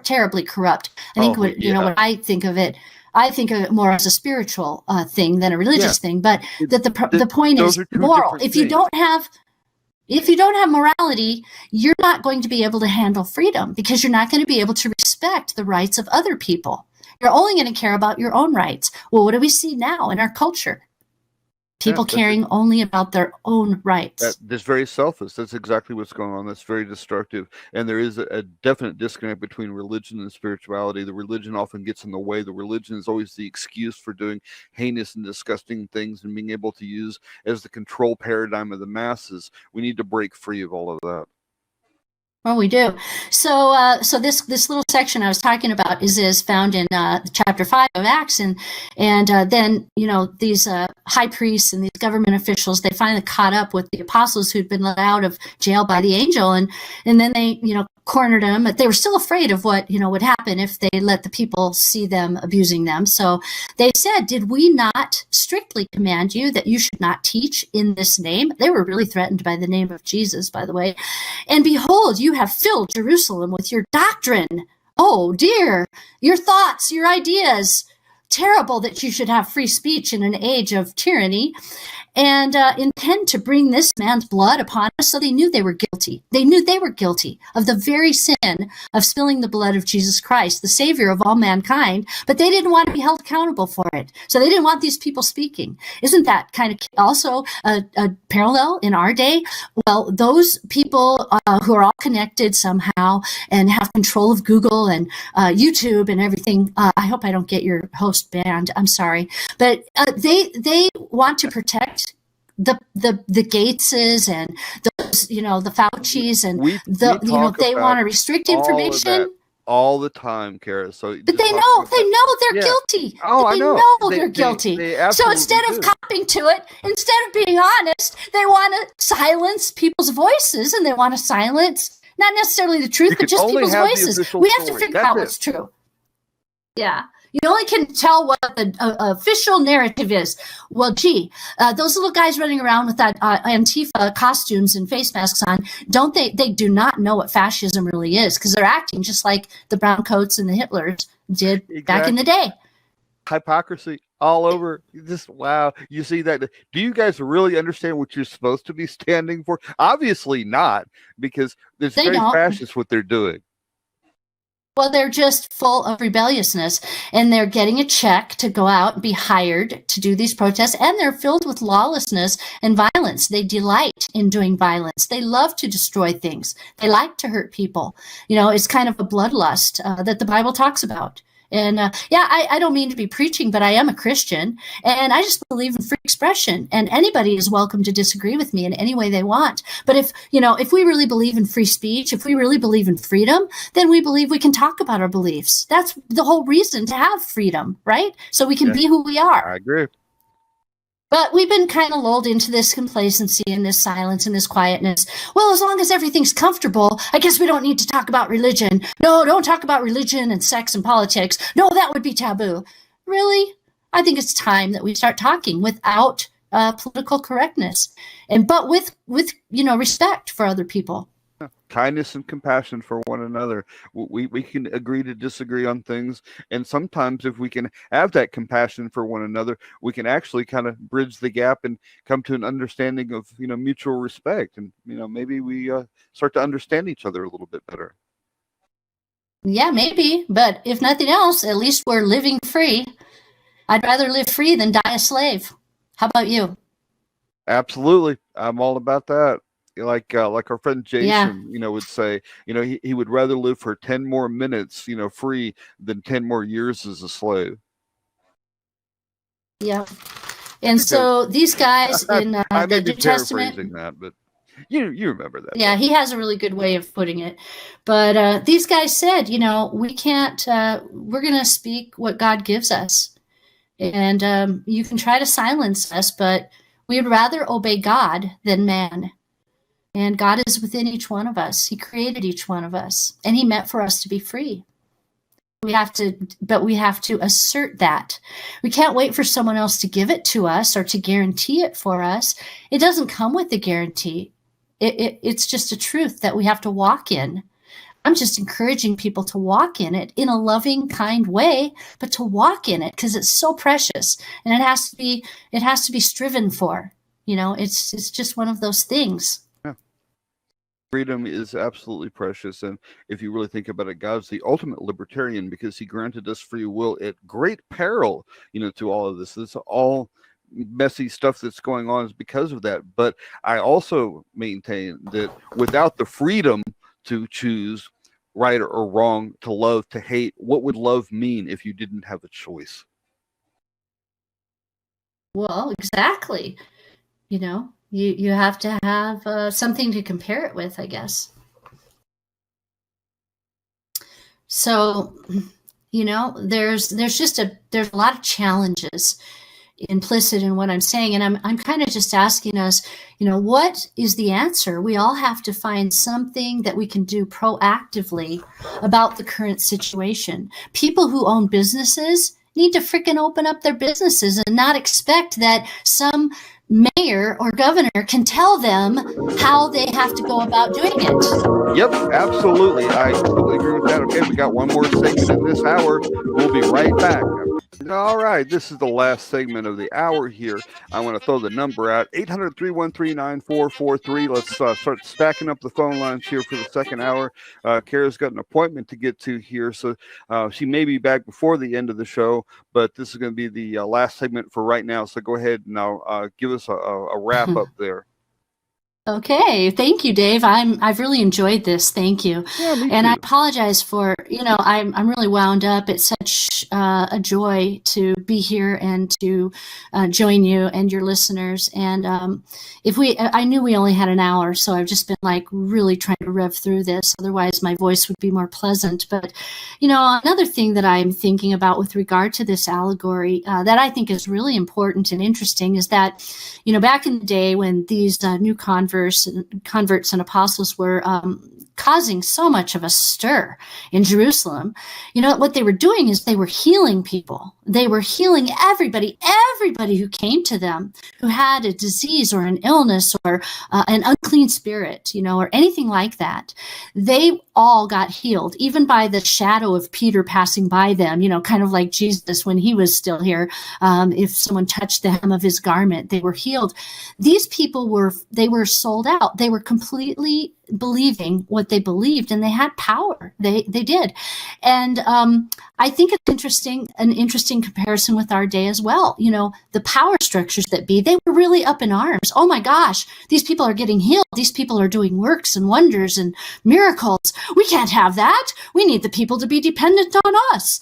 terribly corrupt. I think what I think of it more as a spiritual thing than a religious thing. But the point is moral. If you don't have morality, you're not going to be able to handle freedom, because you're not going to be able to respect the rights of other people. You're only going to care about your own rights. Well, what do we see now in our culture? People caring only about their own rights. That's very selfish. That's exactly what's going on. That's very destructive. And there is a definite disconnect between religion and spirituality. The religion often gets in the way. The religion is always the excuse for doing heinous and disgusting things and being able to use as the control paradigm of the masses. We need to break free of all of that. Well, we do. So this little section I was talking about is found in chapter 5 of Acts, and then these high priests and these government officials, they finally caught up with the apostles who'd been let out of jail by the angel, and then they cornered them. But they were still afraid of what would happen if they let the people see them abusing them. So they said, "Did we not strictly command you that you should not teach in this name?" They were really threatened by the name of Jesus, by the way. "And behold, you have filled Jerusalem with your doctrine. Oh dear, your thoughts, your ideas. Terrible that you should have free speech in an age of tyranny, and intend to bring this man's blood upon us." So they knew they were guilty. They knew they were guilty of the very sin of spilling the blood of Jesus Christ, the Savior of all mankind, but they didn't want to be held accountable for it. So they didn't want these people speaking. Isn't that kind of also a parallel in our day? Well, those people who are all connected somehow and have control of Google and YouTube and everything, I hope I don't get your host banned. I'm sorry. But they want to protect the Gateses and those, the Faucis and we they want to restrict information all the time, Kara. So, but they know they're guilty. Oh, I know. They're guilty. They So instead of copying to it, instead of being honest, they want to silence people's voices, and they want to silence not necessarily the truth, but just people's voices. We have to figure out what's true. Yeah. You only can tell what the official narrative is. Well, gee, those little guys running around with that Antifa costumes and face masks on, don't they? They do not know what fascism really is, because they're acting just like the brown coats and the Hitlers did back in the day. Hypocrisy all over. Just wow. You see that? Do you guys really understand what you're supposed to be standing for? Obviously not, because it's very fascist what they're doing. Well, they're just full of rebelliousness, and they're getting a check to go out and be hired to do these protests, and they're filled with lawlessness and violence. They delight in doing violence. They love to destroy things. They like to hurt people. It's kind of a bloodlust that the Bible talks about. And I don't mean to be preaching, but I am a Christian, and I just believe in free expression, and anybody is welcome to disagree with me in any way they want. But if we really believe in free speech, if we really believe in freedom, then we believe we can talk about our beliefs. That's the whole reason to have freedom, right? So we can be who we are. I agree. But we've been kind of lulled into this complacency and this silence and this quietness. Well, as long as everything's comfortable, I guess we don't need to talk about religion. No, don't talk about religion and sex and politics. No, that would be taboo. Really? I think it's time that we start talking without political correctness, but with respect for other people. Kindness and compassion for one another. We can agree to disagree on things, and sometimes if we can have that compassion for one another, we can actually kind of bridge the gap and come to an understanding of mutual respect, and maybe we start to understand each other a little bit better. Yeah, maybe, but if nothing else, at least we're living free. I'd rather live free than die a slave. How about you? Absolutely, I'm all about that. Like our friend Jason, would say, he would rather live for 10 more minutes, free than 10 more years as a slave. Yeah. And so these guys in the New Testament, that, but you remember that. Yeah, he has a really good way of putting it. But these guys said, we can't, we're going to speak what God gives us. And you can try to silence us, but we would rather obey God than man. And God is within each one of us. He created each one of us, and he meant for us to be free. We have to assert that. We can't wait for someone else to give it to us or to guarantee it for us. It doesn't come with a guarantee. It's just a truth that we have to walk in. I'm just encouraging people to walk in it in a loving, kind way, but to walk in it because it's so precious, and it has to be striven for. It's just one of those things. Freedom is absolutely precious, and if you really think about it, God's the ultimate libertarian because he granted us free will at great peril, to all of this. This all messy stuff that's going on is because of that. But I also maintain that without the freedom to choose right or wrong, to love, to hate, what would love mean if you didn't have a choice? Well, exactly. You have to have something to compare it with, I guess. So, there's a lot of challenges implicit in what I'm saying, and I'm kind of just asking us, what is the answer? We all have to find something that we can do proactively about the current situation. People who own businesses need to freaking open up their businesses and not expect that some mayor or governor can tell them how they have to go about doing it. Yep, absolutely. I totally agree with that. Okay, we got one more segment in this hour. We'll be right back. All right, this is the last segment of the hour here. I want to throw the number out, 800-313-9443. Let's start stacking up the phone lines here for the second hour. Kara's got an appointment to get to here, so she may be back before the end of the show, but this is going to be the last segment for right now, so go ahead and now give us a wrap up there. Okay, thank you, Dave. I've really enjoyed this. Thank you, Yeah, me and I too. apologize for I'm really wound up. It's such a joy to be here and to join you and your listeners. And I knew we only had an hour, so I've just been like really trying to rev through this. Otherwise, my voice would be more pleasant. But another thing that I'm thinking about with regard to this allegory that I think is really important and interesting is that back in the day when these new converts and apostles were causing so much of a stir in Jerusalem, what they were doing is they were healing people. They were healing everybody who came to them who had a disease or an illness or an unclean spirit, or anything like that. They all got healed, even by the shadow of Peter passing by them, kind of like Jesus when he was still here. If someone touched the hem of his garment, they were healed. These people were sold out. They were completely believing what they believed, and they had power. They did. And I think it's an interesting comparison with our day as well. The power structures that they were really up in arms. Oh my gosh, these people are getting healed. These people are doing works and wonders and miracles. We can't have that. We need the people to be dependent on us.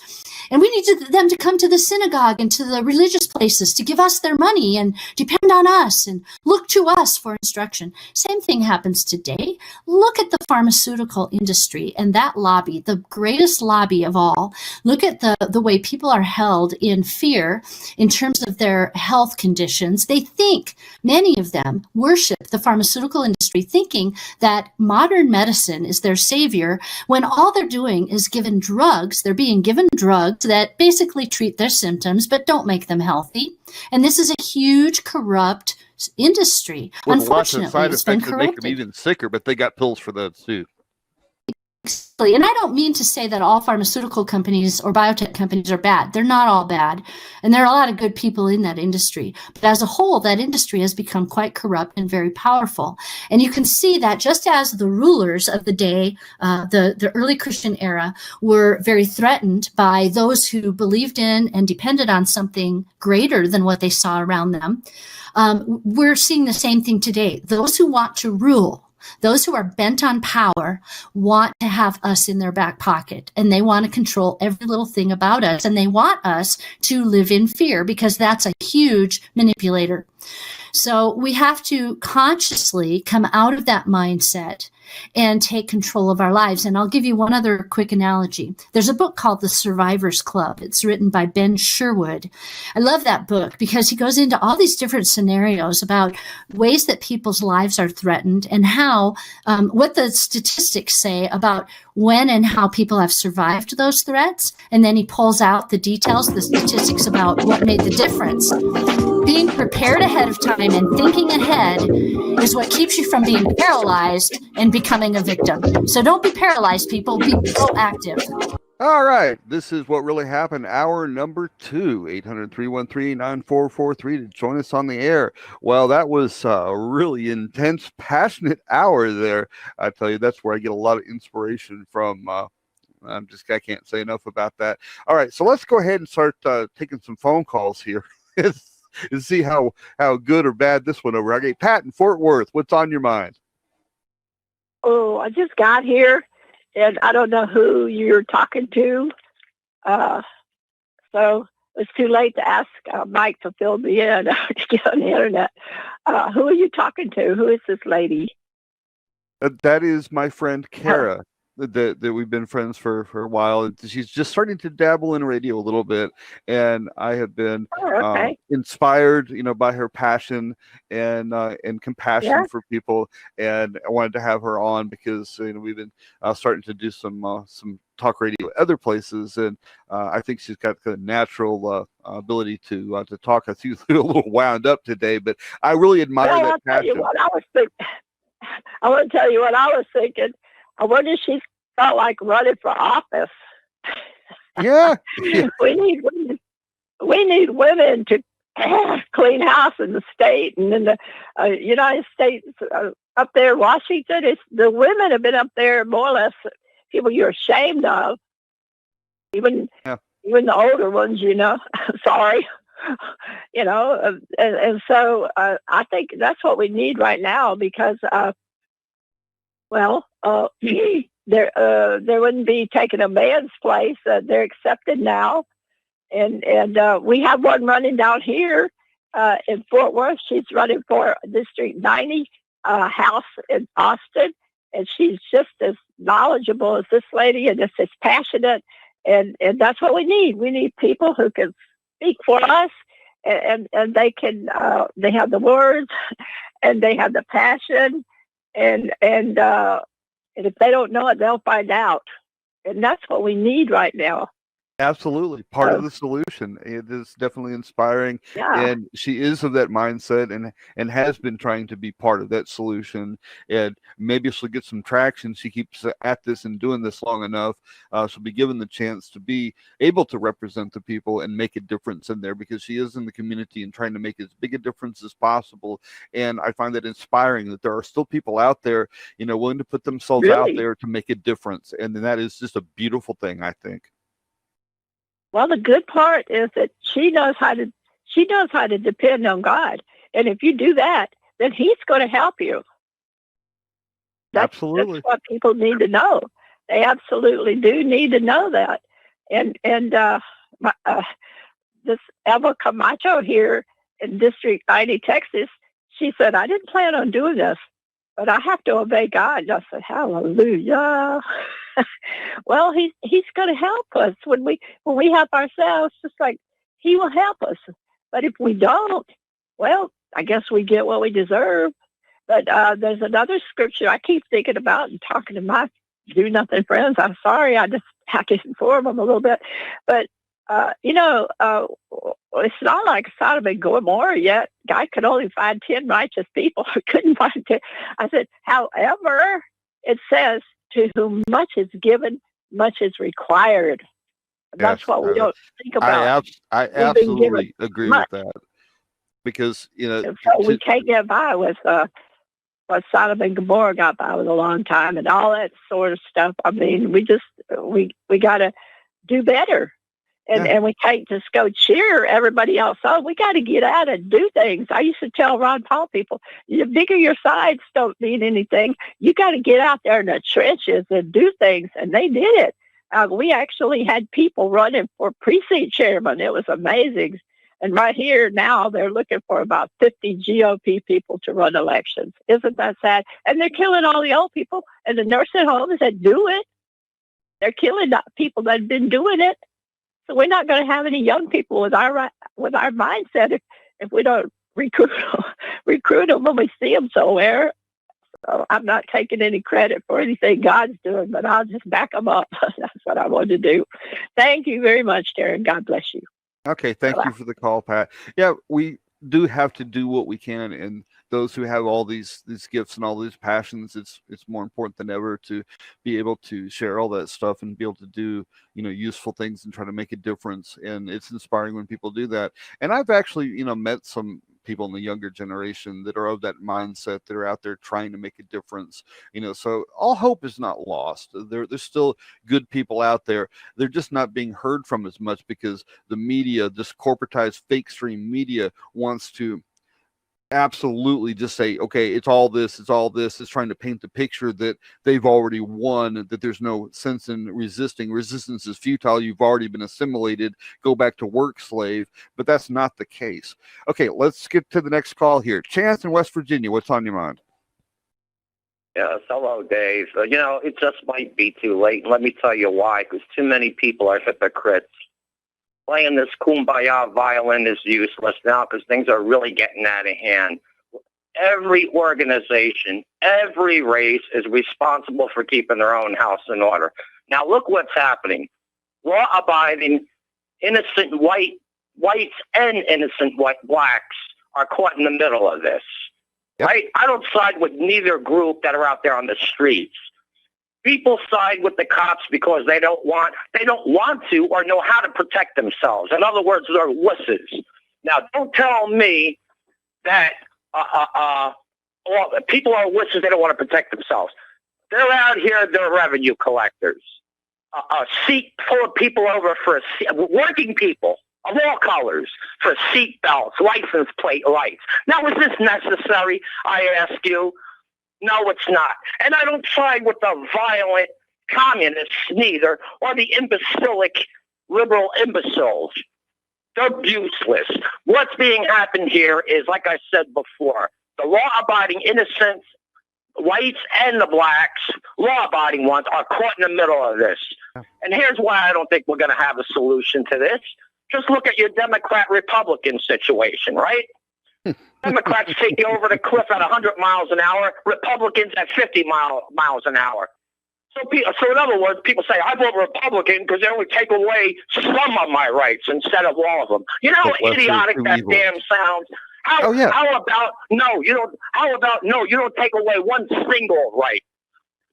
And we need them to come to the synagogue and to the religious places to give us their money and depend on us and look to us for instruction. Same thing happens today. Look at the pharmaceutical industry and that lobby, the greatest lobby of all. Look at the way people are held in fear in terms of their health conditions. They think, many of them worship the pharmaceutical industry, thinking that modern medicine is their savior, when all they're doing is given drugs. They're being given drugs that basically treat their symptoms but don't make them healthy. And this is a huge corrupt industry. With Unfortunately, lots of side it's been effects that make them corrupted. even sicker, but they got pills for that too. And I don't mean to say that all pharmaceutical companies or biotech companies are bad. They're not all bad. And there are a lot of good people in that industry. But as a whole, that industry has become quite corrupt and very powerful. And you can see that just as the rulers of the day, the early Christian era, were very threatened by those who believed in and depended on something greater than what they saw around them, we're seeing the same thing today. Those who want to rule, those who are bent on power, want to have us in their back pocket, and they want to control every little thing about us, and they want us to live in fear because that's a huge manipulator. So we have to consciously come out of that mindset and take control of our lives. And I'll give you one other quick analogy. There's a book called The Survivor's Club. It's written by Ben Sherwood. I love that book because he goes into all these different scenarios about ways that people's lives are threatened and how, what the statistics say about when and how people have survived those threats. And then he pulls out the details, the statistics about what made the difference. Being prepared ahead of time and thinking ahead is what keeps you from being paralyzed and becoming a victim. So don't be paralyzed, people. Be proactive. All right. This is What Really Happened, hour number 2, 800-313-9443 to join us on the air. Well, that was a really intense, passionate hour there. I tell you, that's where I get a lot of inspiration from. I can't say enough about that. All right. So let's go ahead and start taking some phone calls here and see how good or bad this went over. I get Pat in Fort Worth. What's on your mind? Oh, I just got here, and I don't know who you're talking to. So it's too late to ask Mike to fill me in to get on the internet. Who are you talking to? Who is this lady? That is my friend Kara. That we've been friends for a while. She's just starting to dabble in radio a little bit, and I have been inspired, by her passion and compassion for people. And I wanted to have her on because we've been starting to do some talk radio at other places, and I think she's got the natural ability to talk. I see you a little wound up today, but I really admire that passion. I want to tell you what I was thinking. I wonder if she's felt like running for office. Yeah. We need women to clean house in the state and in the United States. Up there in Washington, the women have been up there more or less people you're ashamed of. Even the older ones, Sorry. and so I think that's what we need right now because, there wouldn't be taking a man's place. They're accepted now, and we have one running down here in Fort Worth. She's running for District 90 House in Austin, and she's just as knowledgeable as this lady and just as passionate. And that's what we need. We need people who can speak for us, and they can they have the words, and they have the passion, and if they don't know it, they'll find out. And that's what we need right now. Absolutely. Part of the solution. It is definitely inspiring. Yeah. And she is of that mindset and has been trying to be part of that solution. And maybe she'll get some traction. She keeps at this and doing this long enough. She'll be given the chance to be able to represent the people and make a difference in there because she is in the community and trying to make as big a difference as possible. And I find that inspiring that there are still people out there, willing to put themselves out there to make a difference. And that is just a beautiful thing, I think. Well, the good part is that she knows how to depend on God. And if you do that, then he's going to help you. Absolutely. That's what people need to know. They absolutely do need to know that. And this Eva Camacho here in District 90, Texas, she said, I didn't plan on doing this, but I have to obey God. And I said, hallelujah. Well, he's going to help us when we help ourselves, just like he will help us. But if we don't, well, I guess we get what we deserve. But there's another scripture I keep thinking about and talking to my do nothing friends. I'm sorry, I just have to inform them a little bit. But it's not like Sodom and Gomorrah yet. God could only find 10 righteous people. He couldn't find 10. I said, however, it says, to whom much is given, much is required. That's what we don't think about. I absolutely agree with that. Because, so we can't get by with what Sodom and Gomorrah got by with a long time and all that sort of stuff. I mean, we got to do better. And we can't just go cheer everybody else on. We got to get out and do things. I used to tell Ron Paul people, the bigger your sides don't mean anything. You got to get out there in the trenches and do things. And they did it. We actually had people running for precinct chairman. It was amazing. And right here now, they're looking for about 50 GOP people to run elections. Isn't that sad? And they're killing all the old people and the nursing homes that do it. They're killing the people that have been doing it. So we're not going to have any young people with our mindset if we don't recruit them when we see them somewhere. So I'm not taking any credit for anything God's doing, but I'll just back them up. That's what I want to do. Thank you very much, Darren. God bless you. Okay, thank you for the call, Pat. Yeah, we do have to do what we can, and those who have all these gifts and all these passions, it's more important than ever to be able to share all that stuff and be able to do useful things and try to make a difference. And it's inspiring when people do that. And I've actually met some people in the younger generation that are of that mindset, that are out there trying to make a difference. So all hope is not lost. There's still good people out there. They're just not being heard from as much because the media, this corporatized fake stream media, wants to absolutely just say, okay, it's all this, it's trying to paint the picture that they've already won, that there's no sense in resisting. Resistance is futile. You've already been assimilated. Go back to work, slave. But that's not the case. Okay, let's get to the next call here. Chance in West Virginia, what's on your mind? Yes, hello, Dave. It just might be too late. Let me tell you why, because too many people are hypocrites. Playing this kumbaya violin is useless now because things are really getting out of hand. Every organization, every race is responsible for keeping their own house in order. Now look what's happening. Law-abiding, innocent whites and innocent blacks are caught in the middle of this. Yep. Right? I don't side with neither group that are out there on the streets. People side with the cops because they don't want to or know how to protect themselves. In other words, they're wusses. Now, don't tell me that people are wusses. They don't want to protect themselves. They're out here. They're revenue collectors. A seat full of people over for a seat, working people. of all colors for seat belts, license plate lights. Now, is this necessary? I ask you. No, it's not. And I don't side with the violent communists neither, or the imbecilic liberal imbeciles. They're useless. What's being happened here is, like I said before, the law-abiding innocents, whites and the blacks, law-abiding ones, are caught in the middle of this. And here's why I don't think we're going to have a solution to this. Just look at your Democrat-Republican situation, right? Democrats take you over the cliff at 100 miles an hour, Republicans at 50 miles an hour. So in other words, people say, I vote Republican because they only take away some of my rights instead of all of them. You know how idiotic that damn sounds? How about no, you don't take away one single right.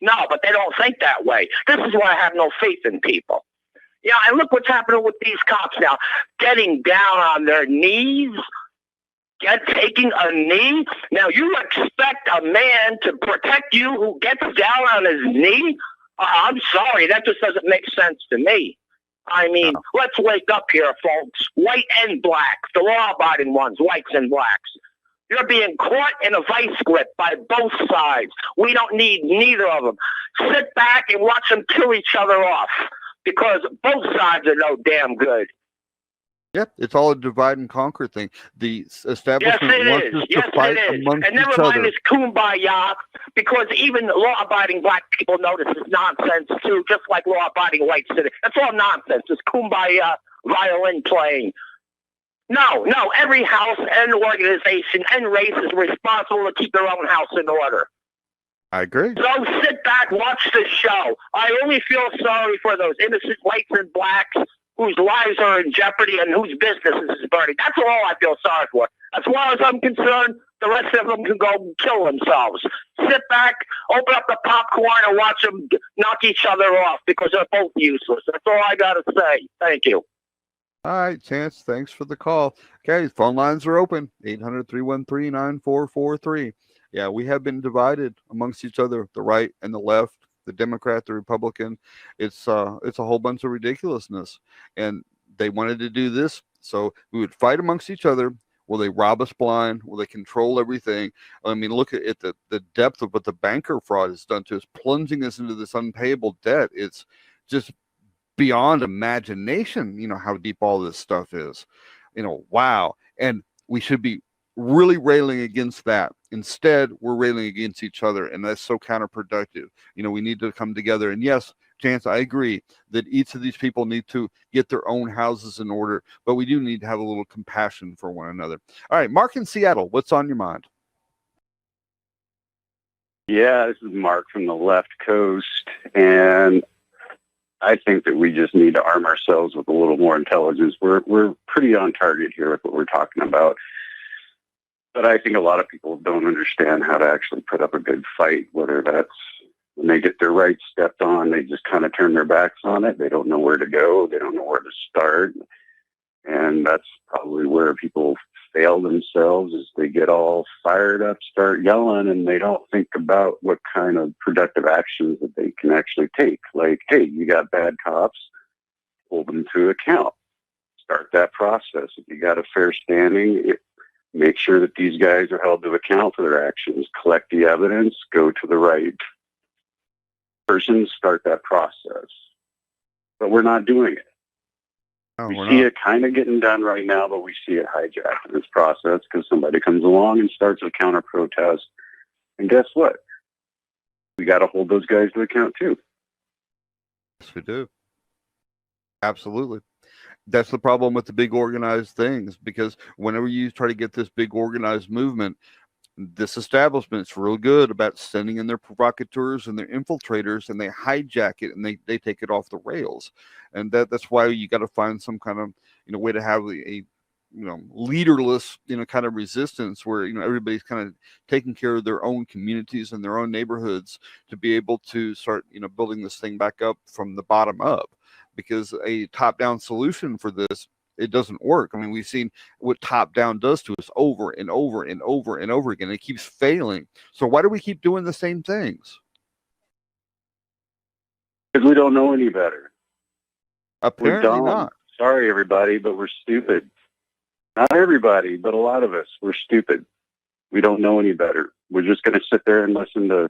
No, but they don't think that way. This is why I have no faith in people. Yeah, and look what's happening with these cops now. Getting down on their knees, taking a knee. Now, you expect a man to protect you who gets down on his knee? I'm sorry, that just doesn't make sense to me. I mean, let's wake up here, folks. White and black, the law-abiding ones, whites and blacks. You're being caught in a vice grip by both sides. We don't need neither of them. Sit back and watch them kill each other off because both sides are no damn good. Yep, it's all a divide and conquer thing. The establishment wants us to fight amongst and never each mind other. this kumbaya, because even law-abiding black people know this is nonsense too, just like law-abiding whites did. That's all nonsense. It's kumbaya, violin playing. No, every house and organization and race is responsible to keep their own house in order. I agree. So sit back, watch the show. I only feel sorry for those innocent whites and blacks whose lives are in jeopardy and whose businesses is burning. That's all I feel sorry for. As far as I'm concerned, the rest of them can go kill themselves. Sit back, open up the popcorn, and watch them knock each other off because they're both useless. That's all I got to say. Thank you. All right, Chance, thanks for the call. Okay, phone lines are open, 800-313-9443. Yeah, we have been divided amongst each other, the right and the left, the Democrat, the Republican. It's a whole bunch of ridiculousness. And they wanted to do this, so we would fight amongst each other. Will they rob us blind? Will they control everything? I mean, look at the depth of what the banker fraud has done to us, plunging us into this unpayable debt. It's just beyond imagination, how deep all this stuff is. Wow. And we should be really railing against that. Instead, we're railing against each other, and that's so counterproductive. We need to come together. And yes, Chance, I agree that each of these people need to get their own houses in order, but we do need to have a little compassion for one another. All right, Mark in Seattle, what's on your mind? Yeah, this is Mark from the left coast, and I think that we just need to arm ourselves with a little more intelligence. We're pretty on target here with what we're talking about. But I think a lot of people don't understand how to actually put up a good fight, whether that's when they get their rights stepped on, they just kind of turn their backs on it. They don't know where to go. They don't know where to start. And that's probably where people fail themselves, is they get all fired up, start yelling, and they don't think about what kind of productive actions that they can actually take. Like, hey, you got bad cops, hold them to account. Start that process. If you got a fair standing, make sure that these guys are held to account for their actions. Collect the evidence, go to the right person, start that process. But we're not doing it. We see it kind of getting done right now, but we see it hijacked in this process because somebody comes along and starts a counter protest. And guess what? We got to hold those guys to account too. Yes, we do. Absolutely. That's the problem with the big organized things, because whenever you try to get this big organized movement, this establishment's real good about sending in their provocateurs and their infiltrators, and they hijack it and they take it off the rails. And that's why you got to find some kind of way to have a leaderless kind of resistance where everybody's kind of taking care of their own communities and their own neighborhoods to be able to start building this thing back up from the bottom up. Because a top-down solution for this, it doesn't work. I mean, we've seen what top-down does to us over and over and over and over again. It keeps failing. So why do we keep doing the same things? Because we don't know any better. Apparently not. Sorry, everybody, but we're stupid. Not everybody, but a lot of us. We're stupid. We don't know any better. We're just going to sit there and listen to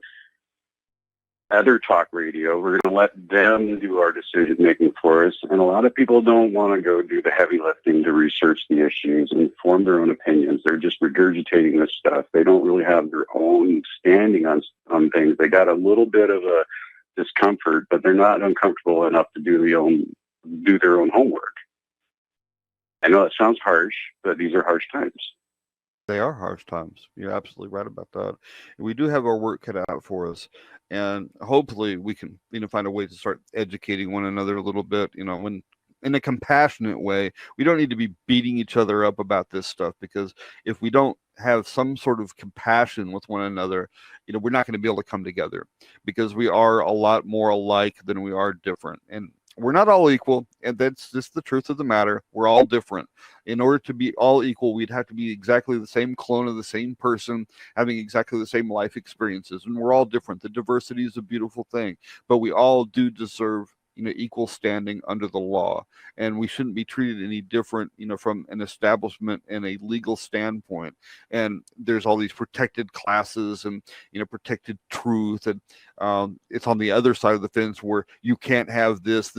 other talk radio. We're going to let them do our decision making for us. And a lot of people don't want to go do the heavy lifting to research the issues and form their own opinions. They're just regurgitating this stuff. They don't really have their own standing on things. They got a little bit of a discomfort, but they're not uncomfortable enough to do their own homework. I know it sounds harsh, but these are harsh times. They are harsh times. You're absolutely right about that. We do have our work cut out for us, and hopefully we can, find a way to start educating one another a little bit. When in a compassionate way. We don't need to be beating each other up about this stuff, because if we don't have some sort of compassion with one another, we're not going to be able to come together, because we are a lot more alike than we are different. And we're not all equal, and that's just the truth of the matter. We're all different. In order to be all equal, we'd have to be exactly the same clone of the same person, having exactly the same life experiences. And we're all different. The diversity is a beautiful thing, but we all do deserve equal standing under the law, and we shouldn't be treated any different, from an establishment and a legal standpoint. And there's all these protected classes and, protected truth. And it's on the other side of the fence where you can't have this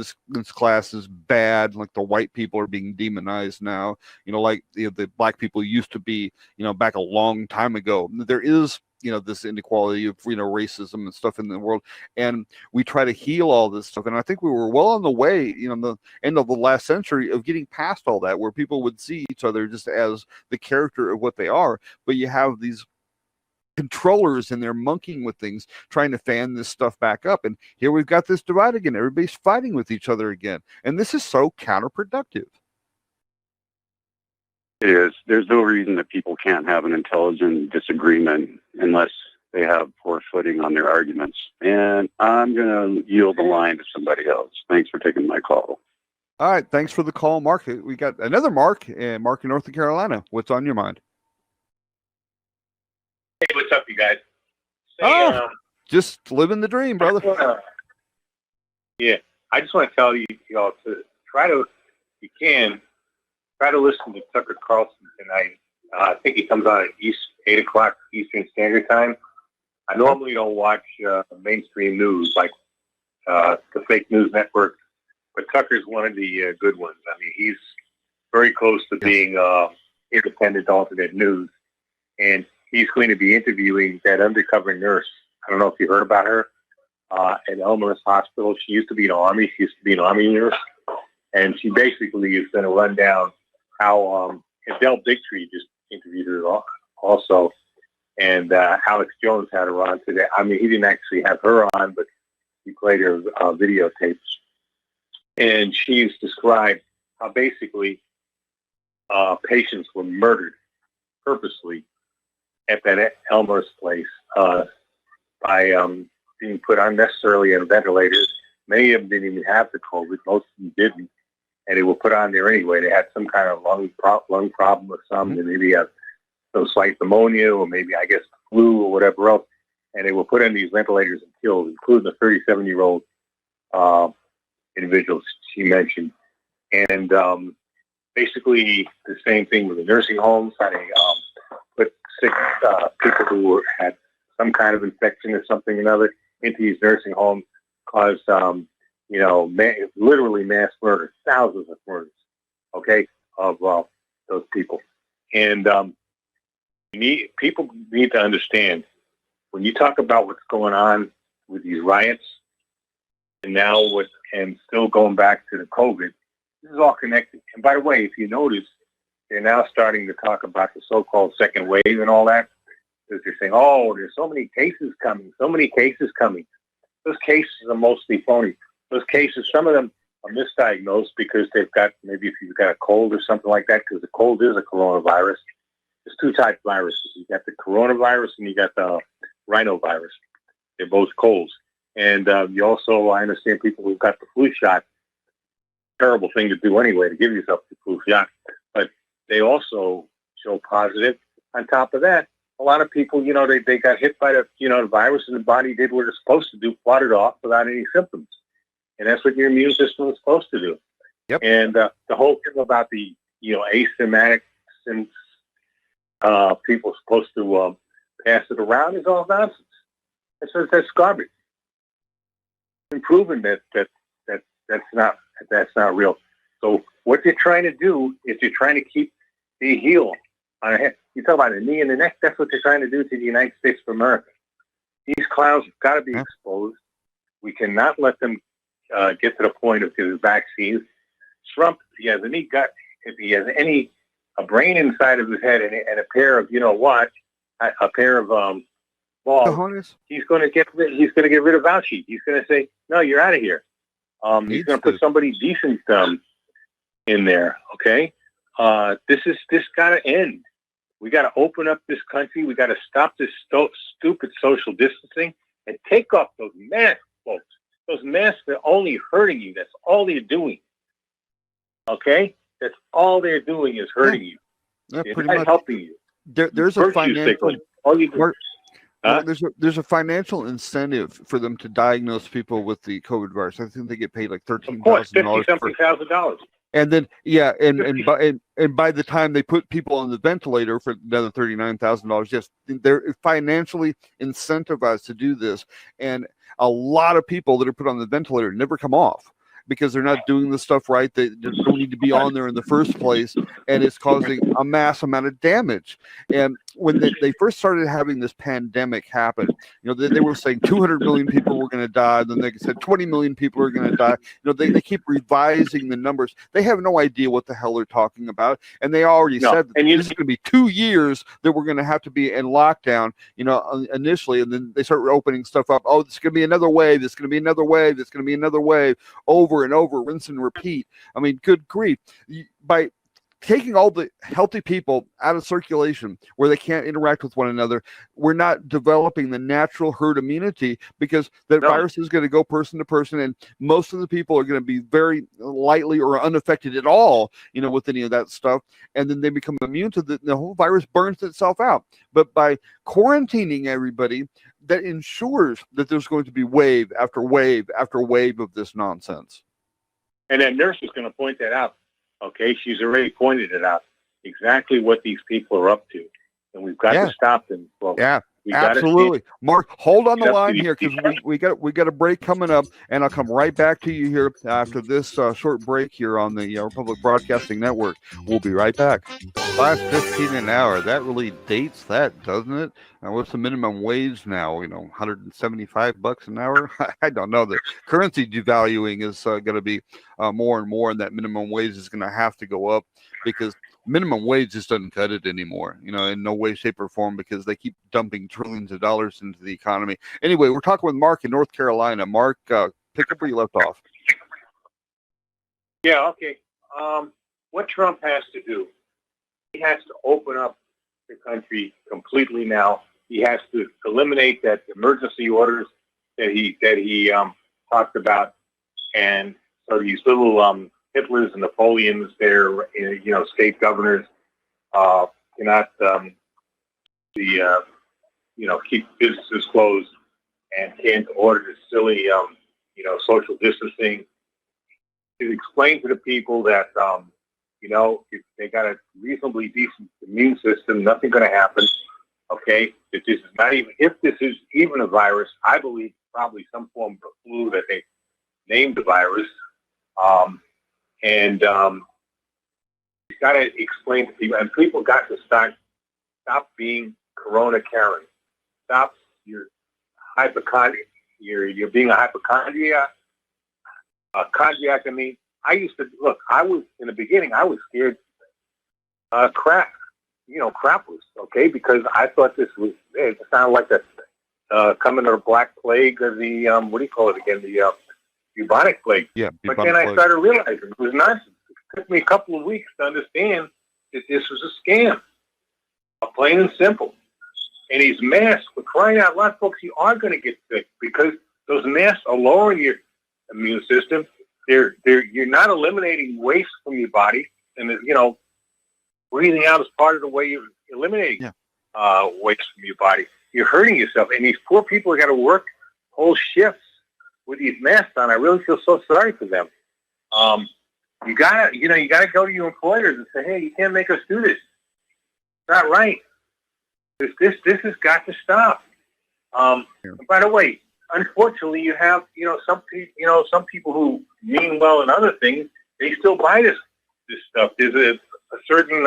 class is bad. Like the white people are being demonized now, like the black people used to be, back a long time ago. There is, this inequality of, racism and stuff in the world. And we try to heal all this stuff. And I think we were well on the way, in the end of the last century, of getting past all that, where people would see each other just as the character of what they are. But you have these controllers, and they're monkeying with things, trying to fan this stuff back up. And here we've got this divide again. Everybody's fighting with each other again. And this is so counterproductive. It is. There's no reason that people can't have an intelligent disagreement unless they have poor footing on their arguments. And I'm going to yield the line to somebody else. Thanks for taking my call. All right. Thanks for the call, Mark. We got another Mark, Mark in North Carolina. What's on your mind? Hey, what's up, you guys? Say, just living the dream, brother. I just want to tell you all to try to, if you can, try to listen to Tucker Carlson tonight. I think he comes on at 8 o'clock Eastern Standard Time. I normally don't watch mainstream news like the fake news network, but Tucker's one of the good ones. I mean, he's very close to being independent alternate news, and he's going to be interviewing that undercover nurse. I don't know if you heard about her at Elmhurst Hospital. She used to be an Army. She used to be an Army nurse, and she basically is going to run down how Del Bigtree just interviewed her also, and Alex Jones had her on today. I mean, he didn't actually have her on, but he played her videotapes. And she's described how basically patients were murdered purposely at that Elmhurst place by being put unnecessarily on ventilators. Many of them didn't even have the COVID. Most of them didn't. And they were put on there anyway. They had some kind of lung problem or something, and maybe some slight pneumonia, or maybe, I guess, flu or whatever else. And they were put in these ventilators and killed, including the 37-year-old individual she mentioned. And basically the same thing with the nursing homes. How they put sick people who had some kind of infection or something or another into these nursing homes, caused literally mass murder, thousands of murders, of those people. And people need to understand, when you talk about what's going on with these riots, and now and still going back to the COVID, this is all connected. And by the way, if you notice, they're now starting to talk about the so-called second wave and all that, because they're saying, there's so many cases coming. Those cases are mostly phony. Those cases, some of them are misdiagnosed because they've got, maybe if you've got a cold or something like that, because the cold is a coronavirus. There's two types of viruses. You got the coronavirus and you got the rhinovirus. They're both colds. And you also, I understand people who've got the flu shot, terrible thing to do anyway, to give yourself the flu shot. But they also show positive. On top of that, a lot of people, they got hit by the virus, and the body did what it's supposed to do, fought it off without any symptoms. And that's what your immune system is supposed to do. Yep. And the whole thing about the asymptomatic, since people are supposed to pass it around, is all nonsense. That's garbage. It's proven that's not real. So what they're trying to do is they're trying to keep the heel on a head. You talk about a knee and the neck. That's what they're trying to do to the United States of America. These clowns have got to be exposed. We cannot let them get to the point of the vaccines. Trump, if he has a brain inside of his head and a pair of a pair of balls, he's going to get rid of Fauci. He's going to say, no, you're out of here. He's going to put somebody decent in there. Okay, this got to end. We got to open up this country. We got to stop this stupid social distancing and take off those masks, folks. Those masks are only hurting you. That's all they're doing. Okay, that's all they're doing is hurting you. Yeah, they're pretty not much helping you. There's a financial. All you do. There's a financial incentive for them to diagnose people with the COVID virus. I think they get paid like $13,000. $50,000. And then and by the time they put people on the ventilator for another $39,000, yes, they're financially incentivized to do this. And a lot of people that are put on the ventilator never come off, because they're not doing the stuff right. They don't need to be on there in the first place, and it's causing a mass amount of damage. And when they first started having this pandemic happen, they were saying 200 million people were going to die. Then they said 20 million people are going to die. They keep revising the numbers. They have no idea what the hell they're talking about. And they already said that this is going to be 2 years that we're going to have to be in lockdown, initially. And then they start opening stuff up. Oh, this is going to be another wave. This is going to be another wave. This is going to be another wave. Over and over, rinse and repeat. I mean, good grief. By taking all the healthy people out of circulation where they can't interact with one another, we're not developing the natural herd immunity, because the virus is going to go person to person, and most of the people are going to be very lightly or unaffected at all, with any of that stuff. And then they become immune to the whole virus burns itself out. But by quarantining everybody, that ensures that there's going to be wave after wave after wave of this nonsense. And that nurse is going to point that out. Okay, she's already pointed it out, exactly what these people are up to, and we've got to stop them. Well, absolutely. Mark, hold on the line here, because we got a break coming up, and I'll come right back to you here after this short break here on the Republic Broadcasting Network. We'll be right back. $5.15 an hour. That really dates that, doesn't it? What's the minimum wage now? $175 an hour. I don't know. The currency devaluing is going to be more and more, and that minimum wage is going to have to go up, because minimum wage just doesn't cut it anymore, in no way, shape, or form, because they keep dumping trillions of dollars into the economy. Anyway, we're talking with Mark in North Carolina. Mark, pick up where you left off. Yeah, okay. What Trump has to do, he has to open up the country completely now. He has to eliminate that emergency orders that he talked about, and so these little Hitlers and Napoleons, there, state governors cannot keep businesses closed and can't order this silly social distancing. To explain to the people that if they got a reasonably decent immune system, nothing's going to happen. Okay, if this is even a virus, I believe probably some form of flu that they named the virus. And you got to explain to people, and people got to stop being Corona Karen. Stop your hypochondria. You're being a hypochondriac. Chondriac. I mean, I was in the beginning. I was scared. Crap was okay, because I thought it sounded like the coming of the Black Plague, or the what do you call it again? The bubonic plague. Yeah. But then I started realizing it was nonsense. It took me a couple of weeks to understand that this was a scam, plain and simple. And these masks, for crying out loud, folks, you are going to get sick, because those masks are lowering your immune system. You're not eliminating waste from your body, and breathing out is part of the way you're eliminating waste from your body. You're hurting yourself, and these poor people got to work whole shifts with these masks on. I really feel so sorry for them. You gotta go to your employers and say, hey, you can't make us do this. It's not right. This has got to stop. And by the way, unfortunately, you have some people who mean well in other things. They still buy this stuff. There's a certain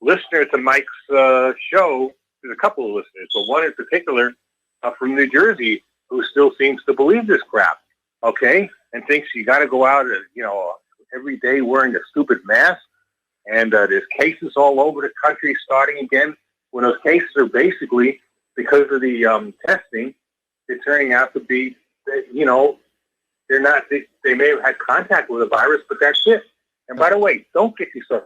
listener to Mike's show. There's a couple of listeners, but one in particular from New Jersey who still seems to believe this crap. Okay, and thinks you got to go out, every day wearing a stupid mask. And there's cases all over the country starting again. When those cases are basically because of the testing, they're turning out to be, they're not. They may have had contact with a virus, but that's it. And by the way, don't get yourself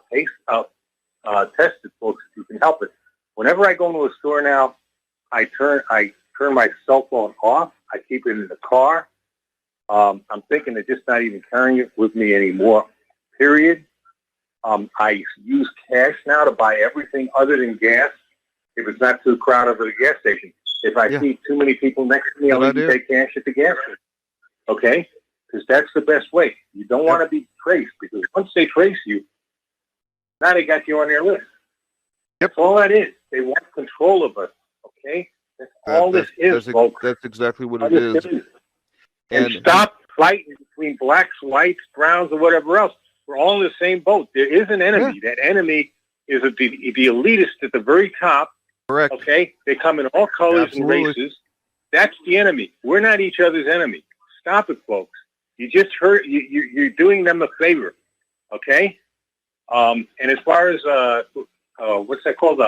tested, folks, if you can help it. Whenever I go into a store now, I turn my cell phone off. I keep it in the car. I'm thinking of just not even carrying it with me anymore. Period. I use cash now to buy everything other than gas. If it's not too crowded at the gas station. If I see too many people next to me, I'll even take cash at the gas station. Okay? Because that's the best way. You don't want to be traced, because once they trace you, now they got you on their list. That's all that is. They want control of us. Okay? That's all this is, folks. That's exactly what it is. And stop fighting between blacks, whites, browns, or whatever else. We're all in the same boat. There is an enemy. That enemy is the elitist at the very top. Correct. Okay? They come in all colors and races. That's the enemy. We're not each other's enemy. Stop it, folks. You just hurt. You're doing them a favor. Okay? And as far as what's that called?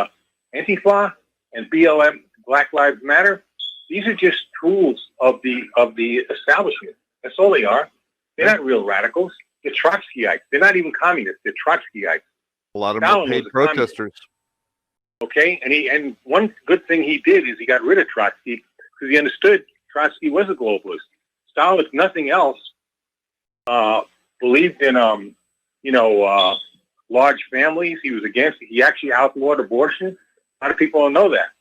Antifa and BLM, Black Lives Matter. These are just tools of the establishment. That's all they are. They're not real radicals. They're Trotskyites. They're not even communists. They're Trotskyites. A lot of them are paid protesters. Okay, and one good thing he did is he got rid of Trotsky because he understood Trotsky was a globalist. Stalin, if nothing else, believed in large families. He was against it. He actually outlawed abortion. A lot of people don't know that.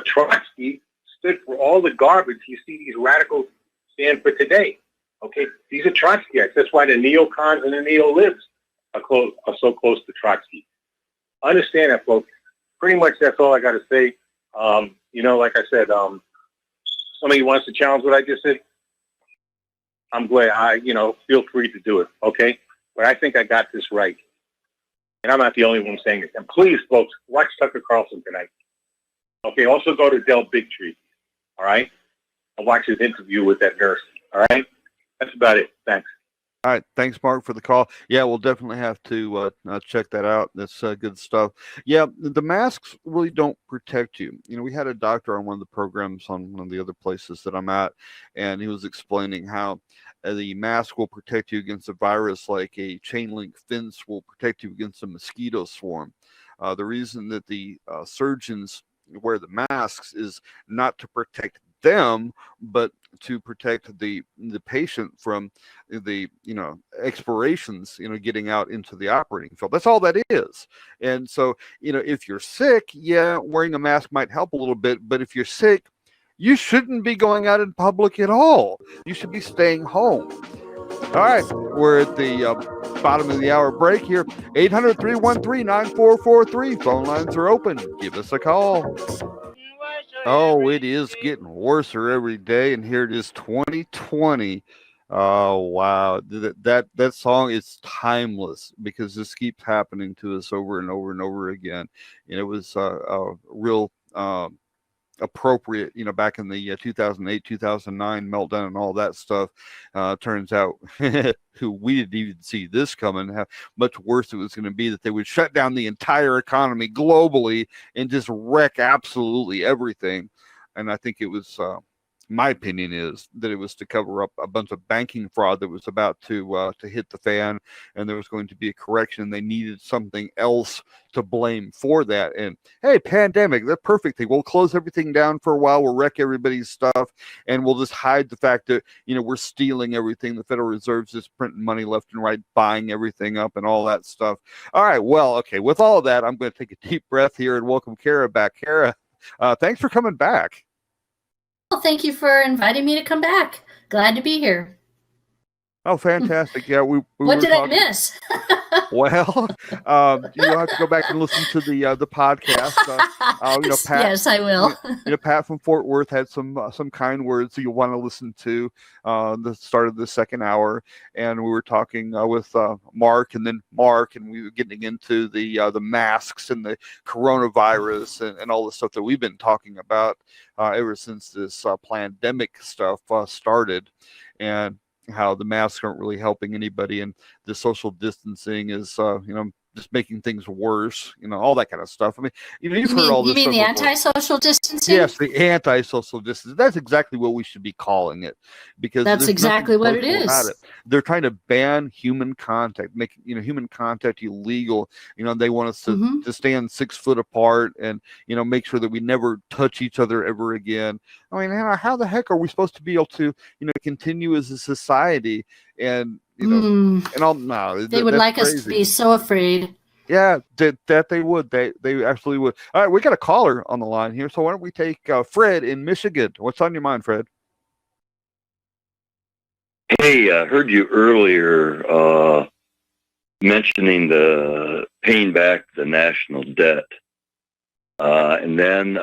Trotsky stood for all the garbage you see these radicals stand for today. Okay, these are Trotskyites. That's why the neocons and the neo-libs are so close to Trotsky. Understand that, folks. Pretty much that's all I got to say. Like I said, somebody wants to challenge what I just said. I'm glad. Feel free to do it. Okay, but I think I got this right, and I'm not the only one saying it. And please, folks, watch Tucker Carlson tonight. Okay. Also go to Del Bigtree. All right, and watch his interview with that nurse. All right. That's about it. Thanks. All right. Thanks, Mark, for the call. Yeah, we'll definitely have to check that out. That's good stuff. Yeah, the masks really don't protect you. We had a doctor on one of the programs on one of the other places that I'm at, and he was explaining how the mask will protect you against a virus like a chain link fence will protect you against a mosquito swarm. The reason that the surgeons wear the masks is not to protect them, but to protect the patient from the expirations, getting out into the operating field. That's all that is. And so if you're sick, wearing a mask might help a little bit, but if you're sick, you shouldn't be going out in public at all. You should be staying home. All right, we're at the bottom of the hour break here. 800-313-9443. Phone lines are open. Give us a call. Oh, it is getting worse every day, and here it is, 2020. Oh, wow. That song is timeless because this keeps happening to us over and over and over again. And it was a real appropriate, back in the 2008, 2009 meltdown and all that stuff. Turns out we didn't even see this coming, how much worse it was going to be, that they would shut down the entire economy globally and just wreck absolutely everything. And I think it was, my opinion is that it was to cover up a bunch of banking fraud that was about to hit the fan, and there was going to be a correction. They needed something else to blame for that. And hey, pandemic, the perfect thing. We'll close everything down for a while. We'll wreck everybody's stuff, and we'll just hide the fact that we're stealing everything. The Federal Reserve's just printing money left and right, buying everything up, and all that stuff. All right, well, okay. With all of that, I'm going to take a deep breath here and welcome Kara back. Kara, thanks for coming back. Well, thank you for inviting me to come back. Glad to be here. Oh, fantastic! Yeah, we What were did I talking. miss? Well, you'll have to go back and listen to the podcast. Pat. Yes, I will. Pat from Fort Worth had some kind words that you'll want to listen to. The start of the second hour, and we were talking with Mark, and we were getting into the masks and the coronavirus and all the stuff that we've been talking about ever since this pandemic stuff started, and how the masks aren't really helping anybody, and the social distancing is just making things worse, all that kind of stuff. I mean, you've heard all this. You mean stuff the before. anti-social distancing? Yes, the anti-social distancing. That's exactly what we should be calling it, because that's exactly what it is. They're trying to ban human contact, make human contact illegal. They want us to stand 6 foot apart, and make sure that we never touch each other ever again. I mean, how the heck are we supposed to be able to continue as a society? And and all, no, they would like crazy. Us to be so afraid. Yeah, that they would. They absolutely would. All right, we got a caller on the line here, so why don't we take Fred in Michigan? What's on your mind, Fred? Hey, I heard you earlier mentioning the paying back the national debt, and then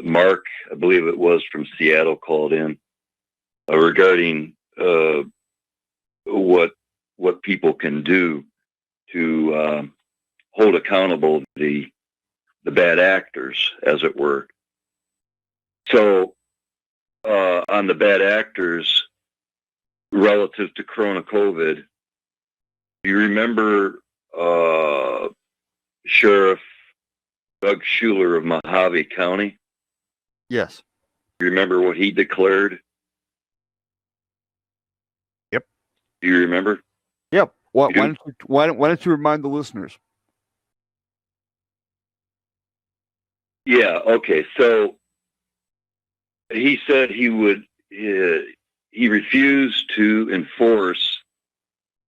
Mark, I believe it was from Seattle, called in regarding what people can do to hold accountable the bad actors, as it were. So on the bad actors relative to Corona COVID, do you remember Sheriff Doug Schuler of Mojave County? Yes. Do you remember what he declared? Yep. Do you remember? Yep. Why don't you remind the listeners? Yeah. Okay. So he said he would. He refused to enforce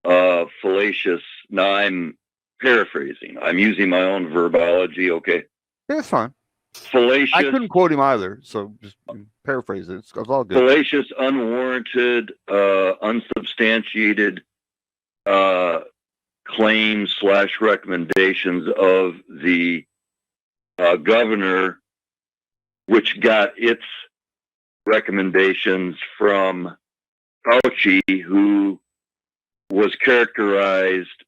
fallacious. Now I'm paraphrasing. I'm using my own verbology. Okay. That's fine. Fallacious. I couldn't quote him either, so just paraphrase it. It's all good. Fallacious, unwarranted, unsubstantiated claims / recommendations of the governor, which got its recommendations from Fauci, who was characterized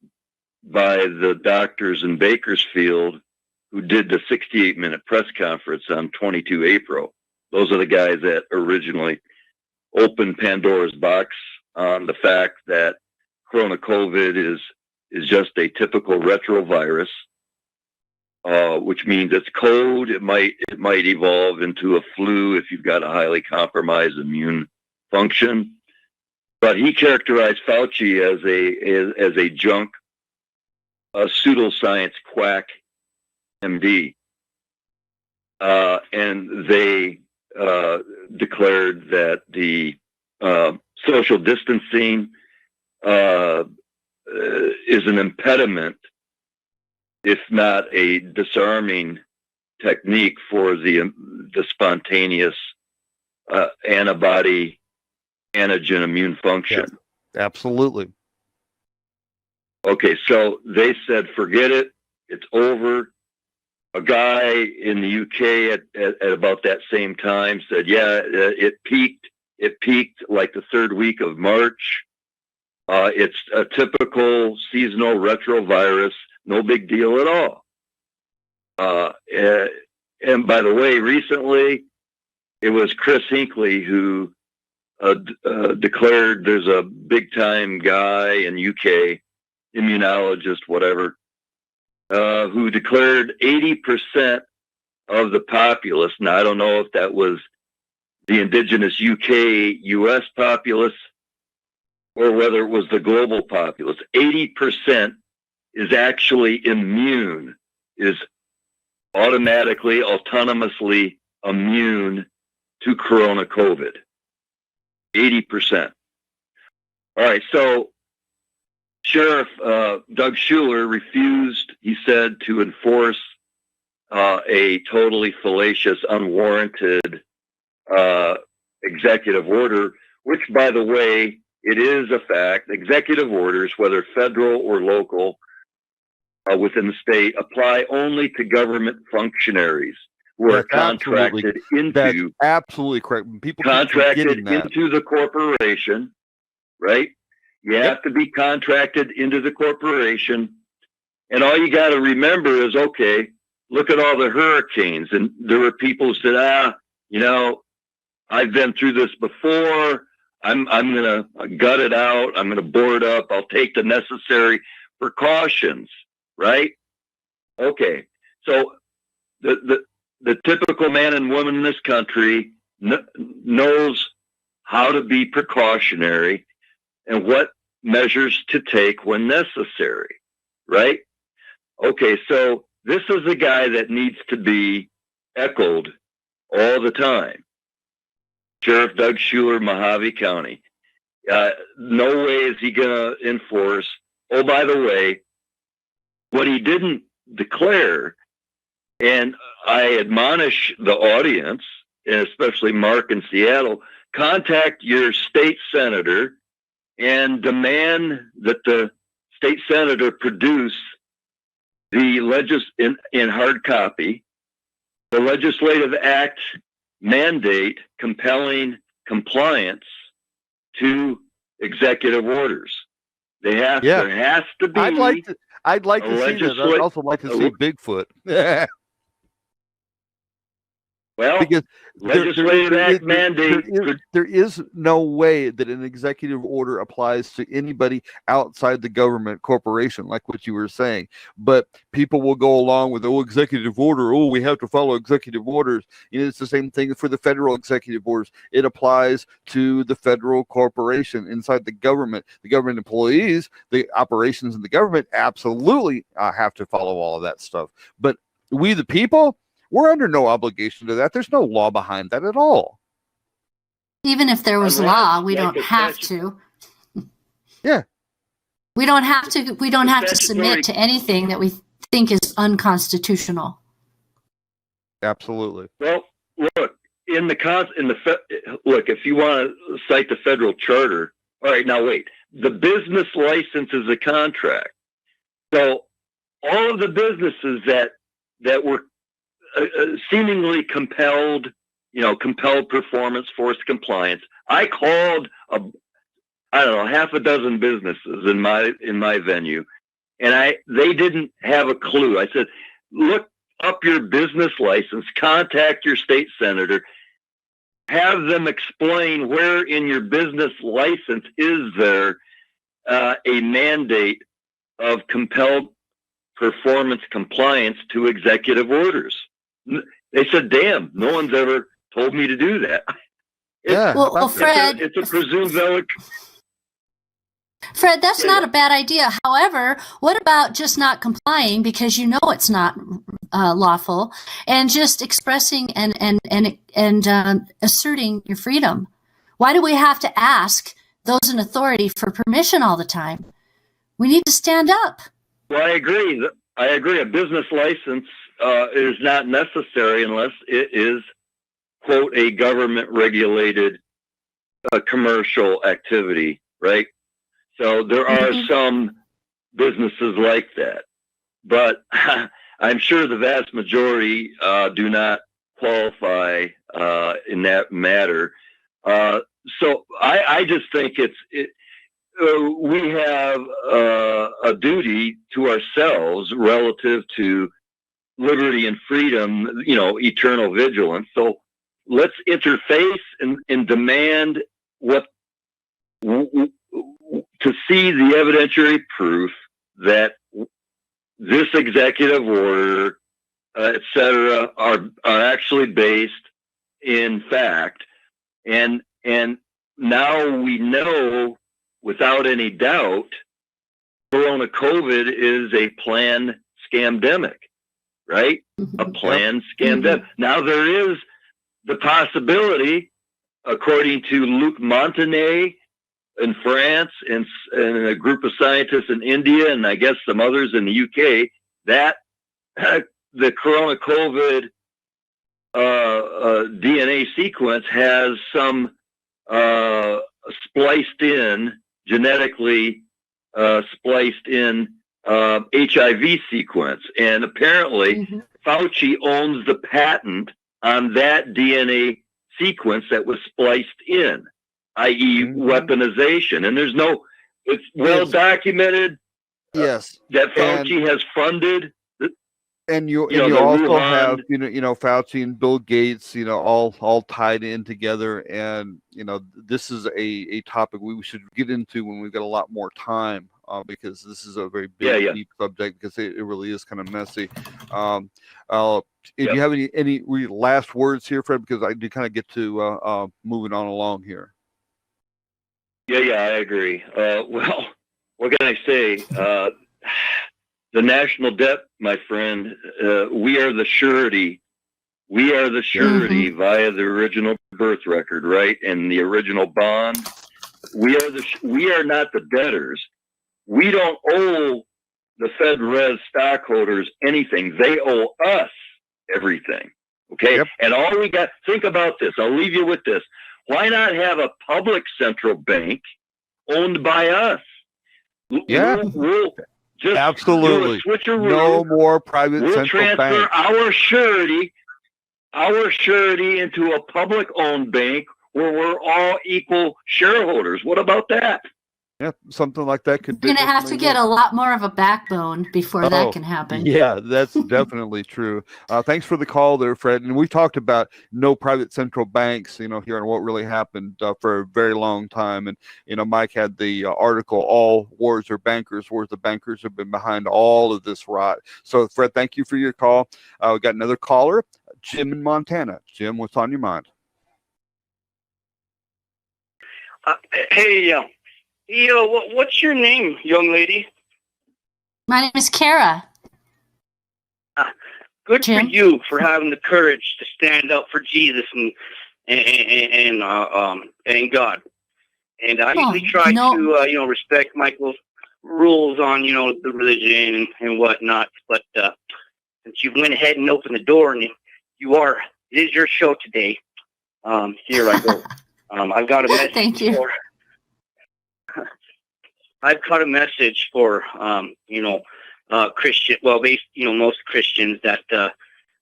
by the doctors in Bakersfield who did the 68-minute press conference on 22 April. Those are the guys that originally opened Pandora's box on the fact that Corona COVID is just a typical retrovirus, which means it's cold. It might evolve into a flu if you've got a highly compromised immune function. But he characterized Fauci as a junk, a pseudoscience quack MD, and they declared that the social distancing is an impediment, if not a disarming technique for the spontaneous antibody antigen immune function. Yeah, absolutely. Okay, so they said, forget it. It's over. A guy in the UK at about that same time said, yeah, it peaked. It peaked like the third week of March. It's a typical seasonal retrovirus. No big deal at all. And by the way, recently, it was Chris Hinckley who declared, there's a big-time guy in UK, immunologist, whatever, who declared 80% of the populace. Now, I don't know if that was the indigenous UK, US populace, or whether it was the global populace. 80% is actually immune, is automatically, autonomously immune to Corona COVID. 80%. All right, so Sheriff Doug Schuler refused, he said, to enforce a totally fallacious, unwarranted executive order, which, by the way, it is a fact. Executive orders, whether federal or local, within the state, apply only to government functionaries who are contracted into. That's absolutely correct. People contracted into the corporation, right? You have to be contracted into the corporation, and all you got to remember is, okay, look at all the hurricanes, and there were people who said, I've been through this before. I'm gonna gut it out. I'm gonna bore it up. I'll take the necessary precautions, right? Okay, so the typical man and woman in this country knows how to be precautionary and what measures to take when necessary, right? Okay, so this is a guy that needs to be echoed all the time. Sheriff Doug Schuler, Mojave County. No way is he going to enforce. Oh, by the way, what he didn't declare, and I admonish the audience, and especially Mark in Seattle, contact your state senator and demand that the state senator produce in hard copy the legislative act mandate compelling compliance to executive orders. There has to be. I'd like to see that. I'd also like to see Bigfoot. Well, because legislative act mandate. There is no way that an executive order applies to anybody outside the government corporation, like what you were saying. But people will go along with, executive order. Oh, we have to follow executive orders. It's the same thing for the federal executive orders. It applies to the federal corporation inside the government. The government employees, the operations in the government, absolutely have to follow all of that stuff. But we, the people, we're under no obligation to that. There's no law behind that at all. Even if there was law, we don't have to. Yeah. We don't have to. We don't have to submit to anything that we think is unconstitutional. Absolutely. Well, look, look, if you want to cite the federal charter, all right, now wait. The business license is a contract. So all of the businesses that were seemingly compelled performance, forced compliance. I called half a dozen businesses in my venue, and they didn't have a clue. I said, look up your business license, contact your state senator, have them explain where in your business license is there a mandate of compelled performance compliance to executive orders. They said, damn, no one's ever told me to do that. Well, Fred, it's a presumed valid. Fred, that's not a bad idea. However, what about just not complying because you know it's not lawful, and just expressing and asserting your freedom? Why do we have to ask those in authority for permission all the time? We need to stand up. Well, I agree. A business license is not necessary unless it is, quote, a government-regulated commercial activity, right? So there are some businesses like that, but I'm sure the vast majority do not qualify in that matter. So I just think we have a duty to ourselves relative to liberty and freedom, eternal vigilance. So let's interface and demand to see the evidentiary proof that this executive order, et cetera, are actually based in fact. And now we know without any doubt, Corona COVID is a planned scamdemic, right? A planned scamdemic. Now there is the possibility, according to Luc Montagnier in France and a group of scientists in India, and I guess some others in the UK, that the Corona COVID DNA sequence has some spliced in, genetically spliced in HIV sequence. And apparently Fauci owns the patent on that DNA sequence that was spliced in, i.e. weaponization. And it's well documented Yes. that Fauci has funded. And you the also Wuhan- have Fauci and Bill Gates all tied in together, and this is a topic we should get into when we've got a lot more time, because this is a very big deep subject, because it really is kind of messy. If you have any last words here, Fred, because I do kind of get to moving on along here. Yeah, I agree. Well, what can I say? The national debt, my friend, we are the surety. We are the surety via the original birth record, right? And the original bond. We are not the debtors. We don't owe the Fed Res stockholders anything. They owe us everything. Okay? Yep. And all we got, think about this. I'll leave you with this. Why not have a public central bank owned by us? Yeah. We'll just absolutely do a switcheroo. No more private we'll central transfer bank. our surety into a public owned bank where we're all equal shareholders. What about that? Yeah, something like that could. You're going to have to get a lot more of a backbone before that can happen. Yeah, that's definitely true. Thanks for the call there, Fred. And we talked about no private central banks, here on What Really Happened for a very long time. And, Mike had the article, All Wars Are Bankers, where the bankers have been behind all of this rot. So, Fred, thank you for your call. We got another caller, Jim in Montana. Jim, what's on your mind? Hey, what's your name, young lady? My name is Kara. Good Jim? for you for having the courage to stand up for Jesus and God. And I usually try to, respect Michael's rules on, the religion and whatnot. But since you went ahead and opened the door, and it is your show today. Here I go. I've got a message. Thank you. I've got a message for, Christian, most Christians that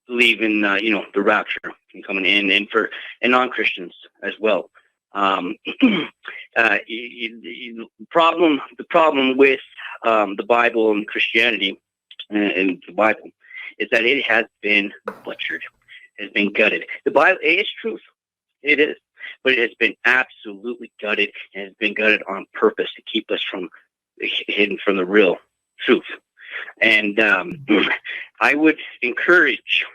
believe in, the rapture and coming in, and for non-Christians as well. The problem with the Bible and Christianity and the Bible is that it has been butchered, has been gutted. The Bible is truth. It is. But it has been absolutely gutted, and has been gutted on purpose to keep us hidden from the real truth. And I would encourage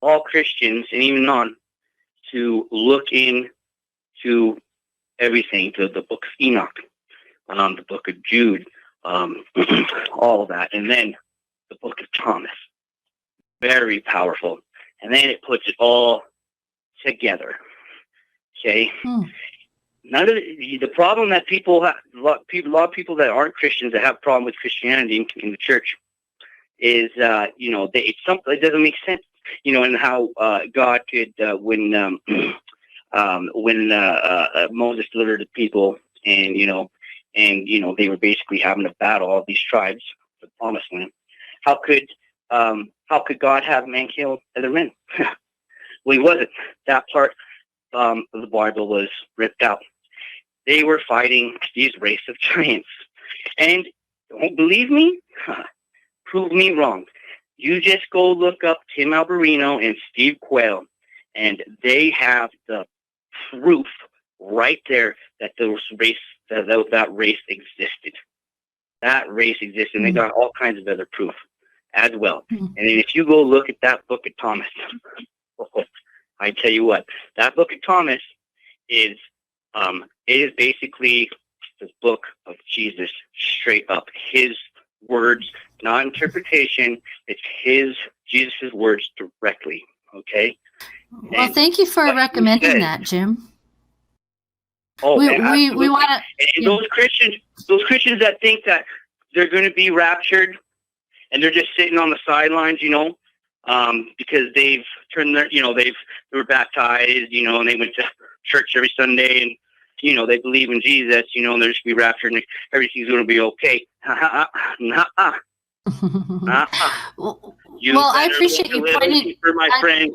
all Christians, and even non, to look into everything, the book of Enoch, the book of Jude, all of that, and then the book of Thomas. Very powerful. And then it puts it all together. Okay. None of the problem that people have, a lot of people that aren't Christians that have a problem with Christianity in the church is, it doesn't make sense, and how God could when Moses delivered the people, and they were basically having to battle all these tribes for the promised land. How could God have man kill other men? Well, he wasn't. That part of the Bible was ripped out. They were fighting these race of giants. And don't believe me? Prove me wrong. You just go look up Tim Alberino and Steve Quayle, and they have the proof right there that that race existed. That race existed, and they got all kinds of other proof as well. And if you go look at that book of Thomas, I tell you what, that book of Thomas is it is basically the book of Jesus straight up. His words, not interpretation. It's Jesus' words directly. Okay. Well, thank you for recommending that, Jim. Oh, we want to. And those Christians that think that they're going to be raptured, and they're just sitting on the sidelines, because they've turned they were baptized, and they went to church every Sunday, they believe in Jesus, and they're just be raptured and everything's going to be okay. Nuh-uh. Well, You I appreciate you pointing. For my friend.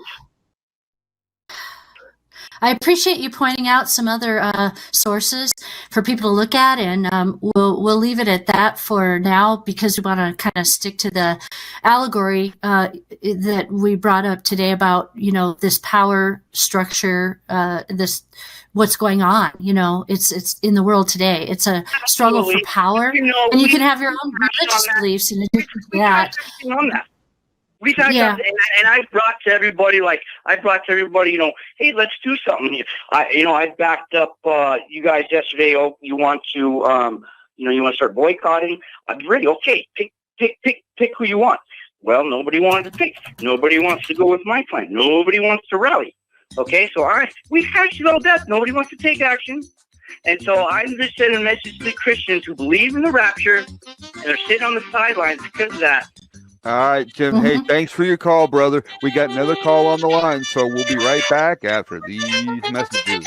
I appreciate you pointing out some other sources for people to look at, and we'll leave it at that for now because we want to kind of stick to the allegory that we brought up today about this power structure, this what's going on. It's in the world today. It's a struggle for power, and you can have your own religious beliefs in addition to that. And I brought to everybody, hey, let's do something. I backed up you guys yesterday. Oh, you want to, you want to start boycotting? I'm ready. Okay, pick who you want. Well, nobody wanted to pick. Nobody wants to go with my plan. Nobody wants to rally. Okay, so we hashed it all that. Nobody wants to take action. And so I'm just sending a message to the Christians who believe in the rapture and are sitting on the sidelines because of that. All right, Jim. Hey, thanks for your call, brother. We got another call on the line, so we'll be right back after these messages.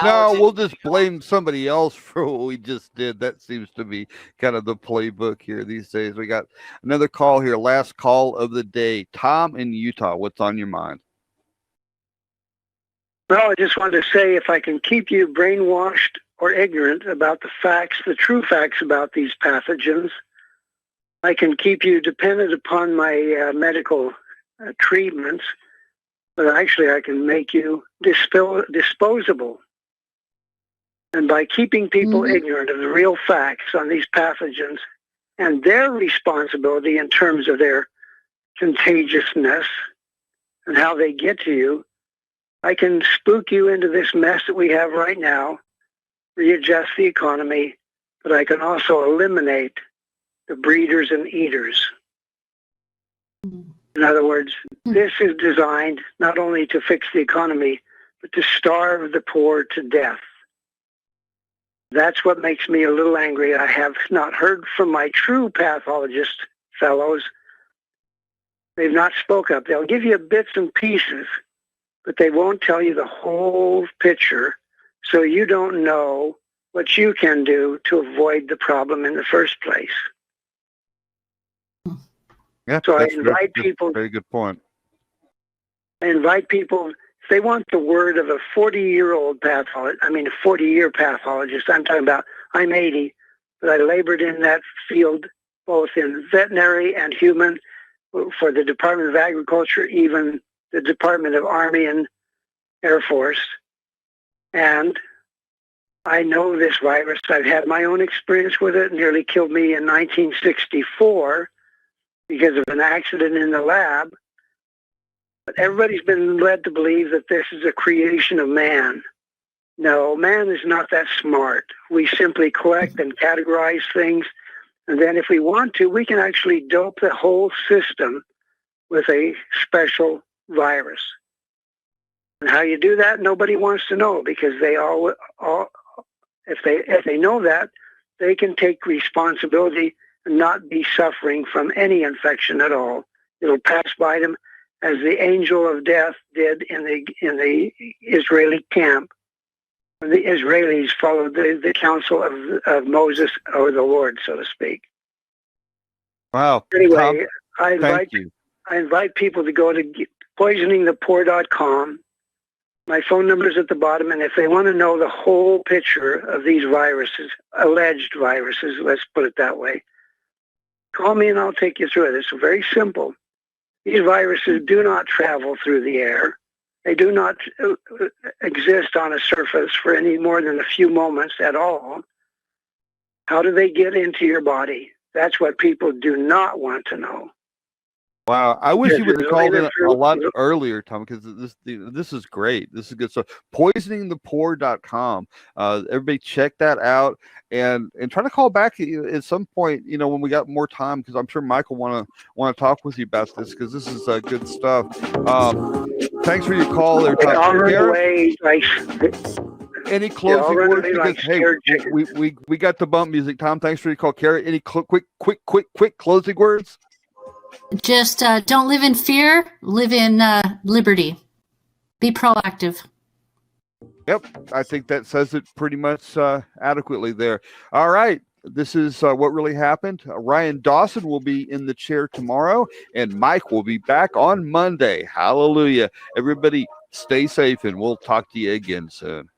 No, we'll just blame somebody else for what we just did. That seems to be kind of the playbook here these days. We got another call here, last call of the day. Tom in Utah, what's on your mind? Well, I just wanted to say if I can keep you brainwashed or ignorant about the facts, the true facts about these pathogens, I can keep you dependent upon my medical treatments, but actually I can make you disposable. And by keeping people ignorant of the real facts on these pathogens and their responsibility in terms of their contagiousness and how they get to you, I can spook you into this mess that we have right now, readjust the economy, but I can also eliminate the breeders and eaters. In other words, this is designed not only to fix the economy, but to starve the poor to death. That's what makes me a little angry. I have not heard from my true pathologist fellows. They've not spoke up. They'll give you bits and pieces, but they won't tell you the whole picture, so you don't know what you can do to avoid the problem in the first place. Yeah, so I invite people. Very good point. I invite people, if they want the word of a 40-year-old pathologist, a 40-year pathologist, I'm talking about, I'm 80, but I labored in that field, both in veterinary and human, for the Department of Agriculture, even the Department of Army and Air Force. And I know this virus. I've had my own experience with it. It nearly killed me in 1964 because of an accident in the lab. But everybody's been led to believe that this is a creation of man. No, man is not that smart. We simply collect and categorize things. And then if we want to, we can actually dope the whole system with a special virus. And how you do that, nobody wants to know, because they all if they know that, they can take responsibility and not be suffering from any infection at all. It'll pass by them as the angel of death did in the Israeli camp. The Israelis followed the counsel of Moses or the Lord, so to speak. Wow. Anyway, Tom, I invite people to go to poisoningthepoor.com. My phone number is at the bottom, and if they want to know the whole picture of these viruses, alleged viruses, let's put it that way, call me and I'll take you through it. It's very simple. These viruses do not travel through the air. They do not exist on a surface for any more than a few moments at all. How do they get into your body? That's what people do not want to know. Wow, I wish you would have called in a lot earlier, Tom, because this is great. This is good stuff. Poisoningthepoor.com. Everybody check that out and try to call back at some point, when we got more time, because I'm sure Michael want to talk with you about this, because this is good stuff. Thanks for your call there, Tom. Any closing words? Because hey, we got the bump music. Tom, thanks for your call. Kara, any quick closing words? Just don't live in fear, live in liberty. Be proactive. Yep, I think that says it pretty much adequately there. All right. This is what really happened. Ryan Dawson will be in the chair tomorrow, and Mike will be back on Monday. Hallelujah. Everybody stay safe, and we'll talk to you again soon.